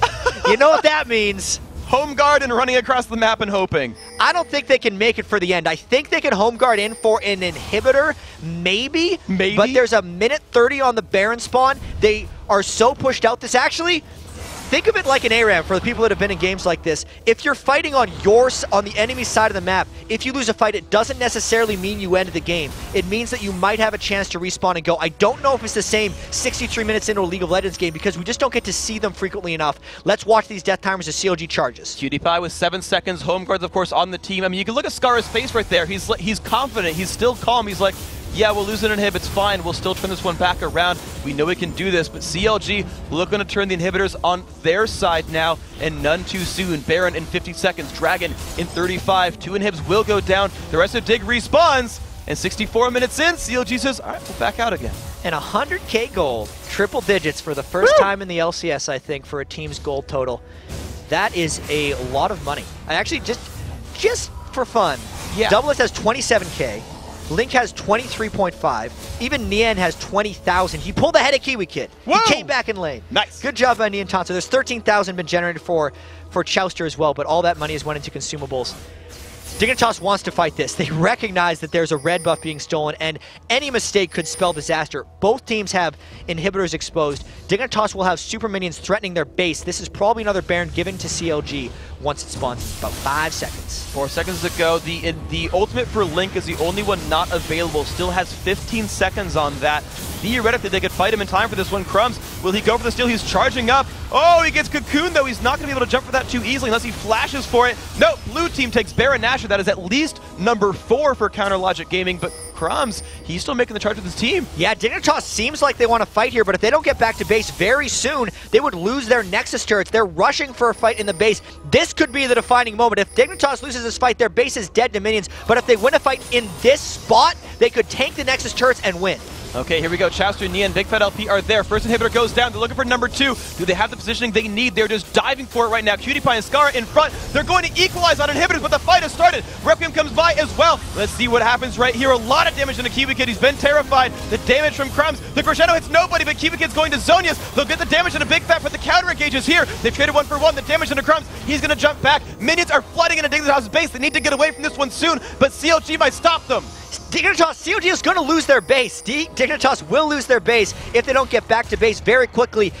You know what that means. Home guard and running across the map and hoping. I don't think they can make it for the end. I think they can home guard in for an inhibitor, maybe. But there's a minute 30 on the Baron spawn. They are so pushed out. This actually, think of it like an ARAM for the people that have been in games like this. If you're fighting on the enemy side of the map, if you lose a fight, it doesn't necessarily mean you ended the game. It means that you might have a chance to respawn and go. I don't know if it's the same 63 minutes into a League of Legends game because we just don't get to see them frequently enough. Let's watch these death timers as CLG charges. Cutie Pie with 7 seconds. Home guards, of course, on the team. I mean, you can look at Skara's face right there. He's confident. He's still calm. He's like, yeah, we'll lose an inhib, it's fine. We'll still turn this one back around. We know we can do this, but CLG looking to turn the inhibitors on their side now, and none too soon. Baron in 50 seconds, Dragon in 35. 2 inhibs will go down. The rest of Dig respawns, and 64 minutes in, CLG says, all right, we'll back out again. And 100K gold, triple digits for the first time in the LCS, I think, for a team's gold total. That is a lot of money. I actually, just for fun, Doublelift has 27K. Link has 23.5. Even Nian has 20,000. He pulled ahead of Kiwi Kid. Whoa! He came back in lane. Nice. Good job by Nian Tonso. There's 13,000 been generated for Chowster as well, but all that money has went into consumables. Dignitas wants to fight this. They recognize that there's a red buff being stolen, and any mistake could spell disaster. Both teams have inhibitors exposed. Dignitas will have super minions threatening their base. This is probably another Baron given to CLG once it spawns. About 5 seconds. 4 seconds to go. The ultimate for Link is the only one not available. Still has 15 seconds on that. Theoretically, they could fight him in time for this one. Crumbs, will he go for the steal? He's charging up. Oh, he gets cocooned, though. He's not going to be able to jump for that too easily unless he flashes for it. No, blue team takes Baron Nashor. That is at least number 4 for Counter Logic Gaming, but Crumbs, he's still making the charge with his team. Yeah, Dignitas seems like they want to fight here, but if they don't get back to base very soon, they would lose their Nexus turrets. They're rushing for a fight in the base. This could be the defining moment. If Dignitas loses this fight, their base is dead to minions, but if they win a fight in this spot, they could tank the Nexus turrets and win. Okay, here we go. Chowster, Nian, Big Fat LP are there. First inhibitor goes down. They're looking for number 2. Do they have the positioning they need? They're just diving for it right now. Cutie Pie and Scar in front. They're going to equalize on inhibitors, but the fight has started. Requiem comes by as well. Let's see what happens right here. A lot of damage on the Kiwi Kid. He's been terrified. The damage from Crumbs. The Crescendo hits nobody, but Kiwi Kid's going to Zonius. They'll get the damage on a Big Fat, but the counter engage is here. They've traded 1 for 1. The damage on the Crumbs. He's going to jump back. Minions are flooding into Dignitas' base. They need to get away from this one soon, but CLG might stop them. Dignitas, CLG is going to lose their base. Dignitas will lose their base if they don't get back to base very quickly.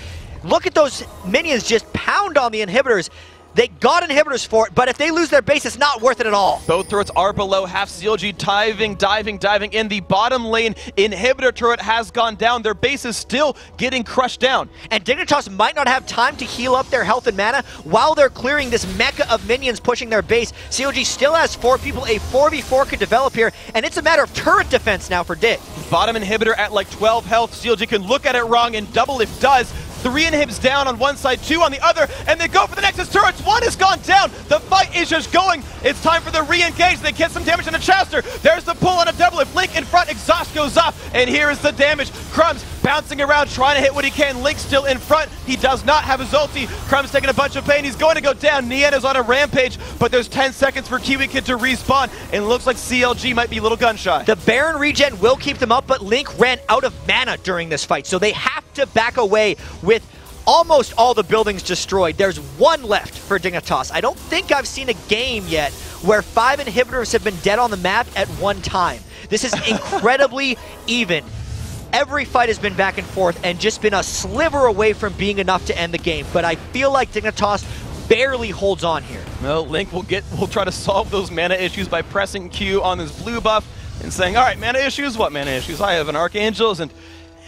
Look at those minions just pound on the inhibitors. They got inhibitors for it, but if they lose their base, it's not worth it at all. Both turrets are below half. CLG diving in the bottom lane. Inhibitor turret has gone down. Their base is still getting crushed down. And Dignitas might not have time to heal up their health and mana while they're clearing this mecha of minions pushing their base. CLG still has 4 people. A 4v4 could develop here, and it's a matter of turret defense now for Dig. Bottom inhibitor at like 12 health. CLG can look at it wrong and double if does. 3 inhibs down on one side, 2 on the other, and they go for the Nexus turrets. 1 has gone down. The fight is just going. It's time for the re-engage. They get some damage on the Chowster. There's the pull on a double. If Link in front, exhaust goes off, and here is the damage. Crumbs bouncing around, trying to hit what he can. Link still in front. He does not have his ulti. Crumbs taking a bunch of pain. He's going to go down. Nian is on a rampage, but there's 10 seconds for Kiwi Kid to respawn, and it looks like CLG might be a little gun shy. The Baron regen will keep them up, but Link ran out of mana during this fight, so they have to back away with almost all the buildings destroyed. There's 1 left for Dignitas. I don't think I've seen a game yet where 5 inhibitors have been dead on the map at one time. This is incredibly even. Every fight has been back and forth and just been a sliver away from being enough to end the game, but I feel like Dignitas barely holds on here. No, Link will try to solve those mana issues by pressing Q on this blue buff and saying, all right, mana issues? What mana issues? I have an Archangels and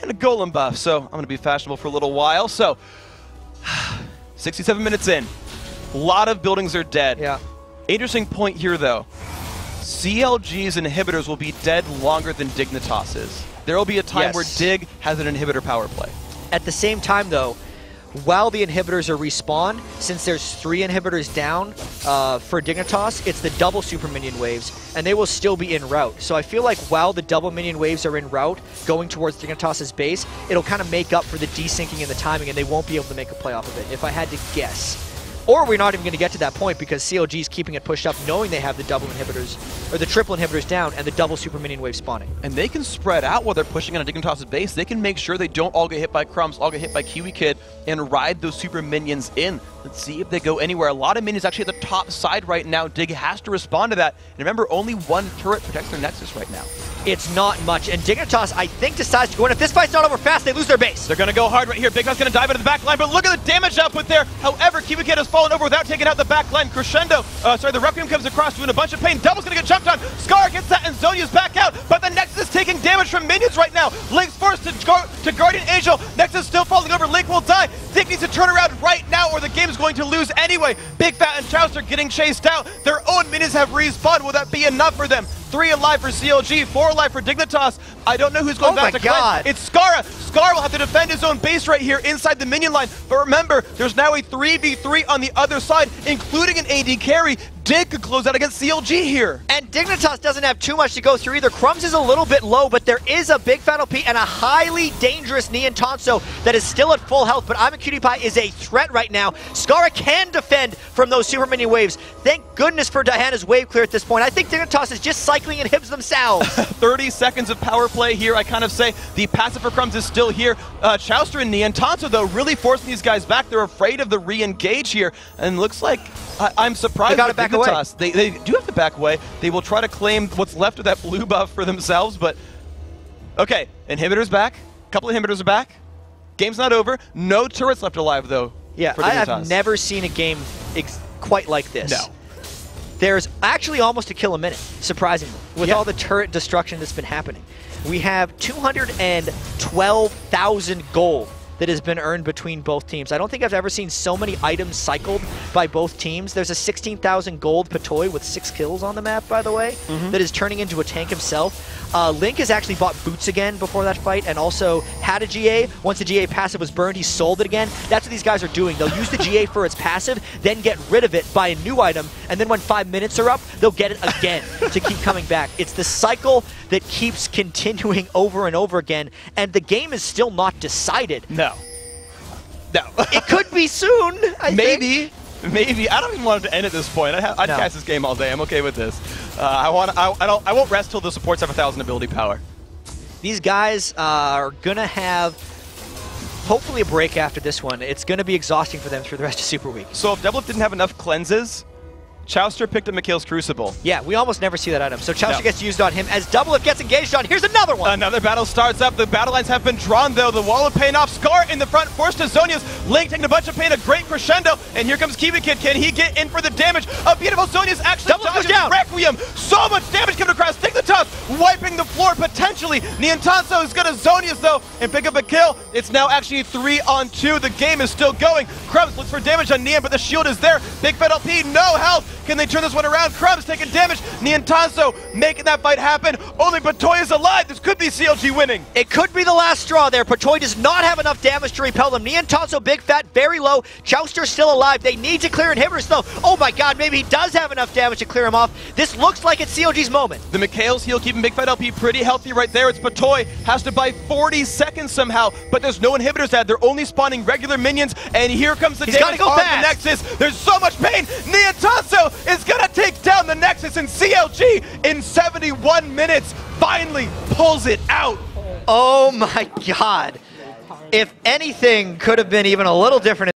a Golem buff, so I'm going to be fashionable for a little while. So, 67 minutes in. A lot of buildings are dead. Yeah. Interesting point here, though. CLG's inhibitors will be dead longer than Dignitas is. There will be a time where Dig has an inhibitor power play. At the same time, though, while the inhibitors are respawned, since there's 3 inhibitors down for Dignitas, it's the double super minion waves, and they will still be en route. So I feel like while the double minion waves are en route, going towards Dignitas' base, it'll kind of make up for the desyncing and the timing, and they won't be able to make a play off of it, if I had to guess. Or we're not even going to get to that point because CLG is keeping it pushed up, knowing they have the double inhibitors, or the triple inhibitors down, and the double super minion wave spawning. And they can spread out while they're pushing on a Dignitas' base. They can make sure they don't all get hit by Crumbs, all get hit by Kiwi Kid, and ride those super minions in. Let's see if they go anywhere. A lot of minions actually at the top side right now. Dig has to respond to that. And remember, only 1 turret protects their Nexus right now. It's not much, and Dignitas, I think, decides to go in. If this fight's not over fast, they lose their base. They're going to go hard right here. Big Fat's going to dive into the back line, but look at the damage output there. However, Kiwi Kid has fallen over without taking out the back line. Crescendo, the Requiem comes across doing a bunch of pain. Double's going to get jumped on. Scar gets that, and Zonia's back out, but the Nexus is taking damage from minions right now. Link's forced to Guardian Angel. Nexus still falling over. Link will die. Dig needs to turn around right now, or the game is going to lose anyway. Big Fat and Chowster getting chased out. Their own minions have respawned. Will that be enough for them? 3 alive for CLG, 4 alive for Dignitas. I don't know who's going back to cleanse. It's Skara. Skara will have to defend his own base right here inside the minion line. But remember, there's now a 3v3 on the other side, including an AD carry. Dig could close out against CLG here. And Dignitas doesn't have too much to go through either. Crumbs is a little bit low, but there is a big Fat LP and a highly dangerous Nian Tonso that is still at full health, but I'm a Cutie Pie is a threat right now. Skara can defend from those super minion waves. Thank goodness for Diana's wave clear at this point. I think Dignitas is just psyched cycling inhibs themselves. 30 seconds of power play here. I kind of say the passive for Crumbs is still here. Chowster and Niantanto, though, really forcing these guys back. They're afraid of the re-engage here, and looks like I'm surprised. They got to back away. They do have to back away. They will try to claim what's left of that blue buff for themselves, but okay, inhibitors back. A couple of inhibitors are back. Game's not over. No turrets left alive, though. Yeah, I have never seen a game quite like this. No. There's actually almost a kill a minute, surprisingly, with all the turret destruction that's been happening. We have 212,000 gold that has been earned between both teams. I don't think I've ever seen so many items cycled by both teams. There's a 16,000 gold Patoy with 6 kills on the map, by the way, that is turning into a tank himself. Link has actually bought boots again before that fight, and also had a GA. Once the GA passive was burned, he sold it again. That's what these guys are doing. They'll use the GA for its passive, then get rid of it, buy a new item, and then when 5 minutes are up, they'll get it again to keep coming back. It's the cycle that keeps continuing over and over again, and the game is still not decided. No. It could be soon, Maybe. I don't even want it to end at this point. I'd cast this game all day. I'm okay with this. I won't rest till the supports have 1,000 ability power. These guys are gonna have hopefully a break after this one. It's gonna be exhausting for them through the rest of Super Week. So if Doublelift didn't have enough cleanses, Chowster picked up Mikhail's Crucible. Yeah, we almost never see that item. So Chowster gets used on him as Doublelift gets engaged on. Here's another one. Another battle starts up. The battle lines have been drawn, though. The wall of pain off. Scar in the front, forced to Zhonya's. Link taking a bunch of pain, a great crescendo. And here comes Kiwi Kid. Can he get in for the damage? A beautiful Zhonya's actually dodges down. Requiem. So much damage coming across. Dignitas wiping the floor potentially. Niantanso is going to Zhonya's, though, and pick up a kill. It's now actually 3-on-2. The game is still going. Crumbs looks for damage on Nian, but the shield is there. Big Fat LP, no health. Can they turn this one around? Crumbs taking damage. Niantanso making that fight happen. Only Patoy is alive. This could be CLG winning. It could be the last straw there. Patoy does not have enough damage to repel them. Niantanso, Big Fat, very low. Chowster still alive. They need to clear inhibitors, though. Oh my god, maybe he does have enough damage to clear him off. This looks like it's CLG's moment. The Mikhail's heal keeping Big Fat LP pretty healthy right there. It's Patoy. Has to buy 40 seconds somehow, but there's no inhibitors that. They're only spawning regular minions, and here comes the damage on the Nexus. There's so much pain. Niantanso is gonna take down the Nexus, and CLG in 71 minutes finally pulls it out. Oh my god. If anything could have been even a little different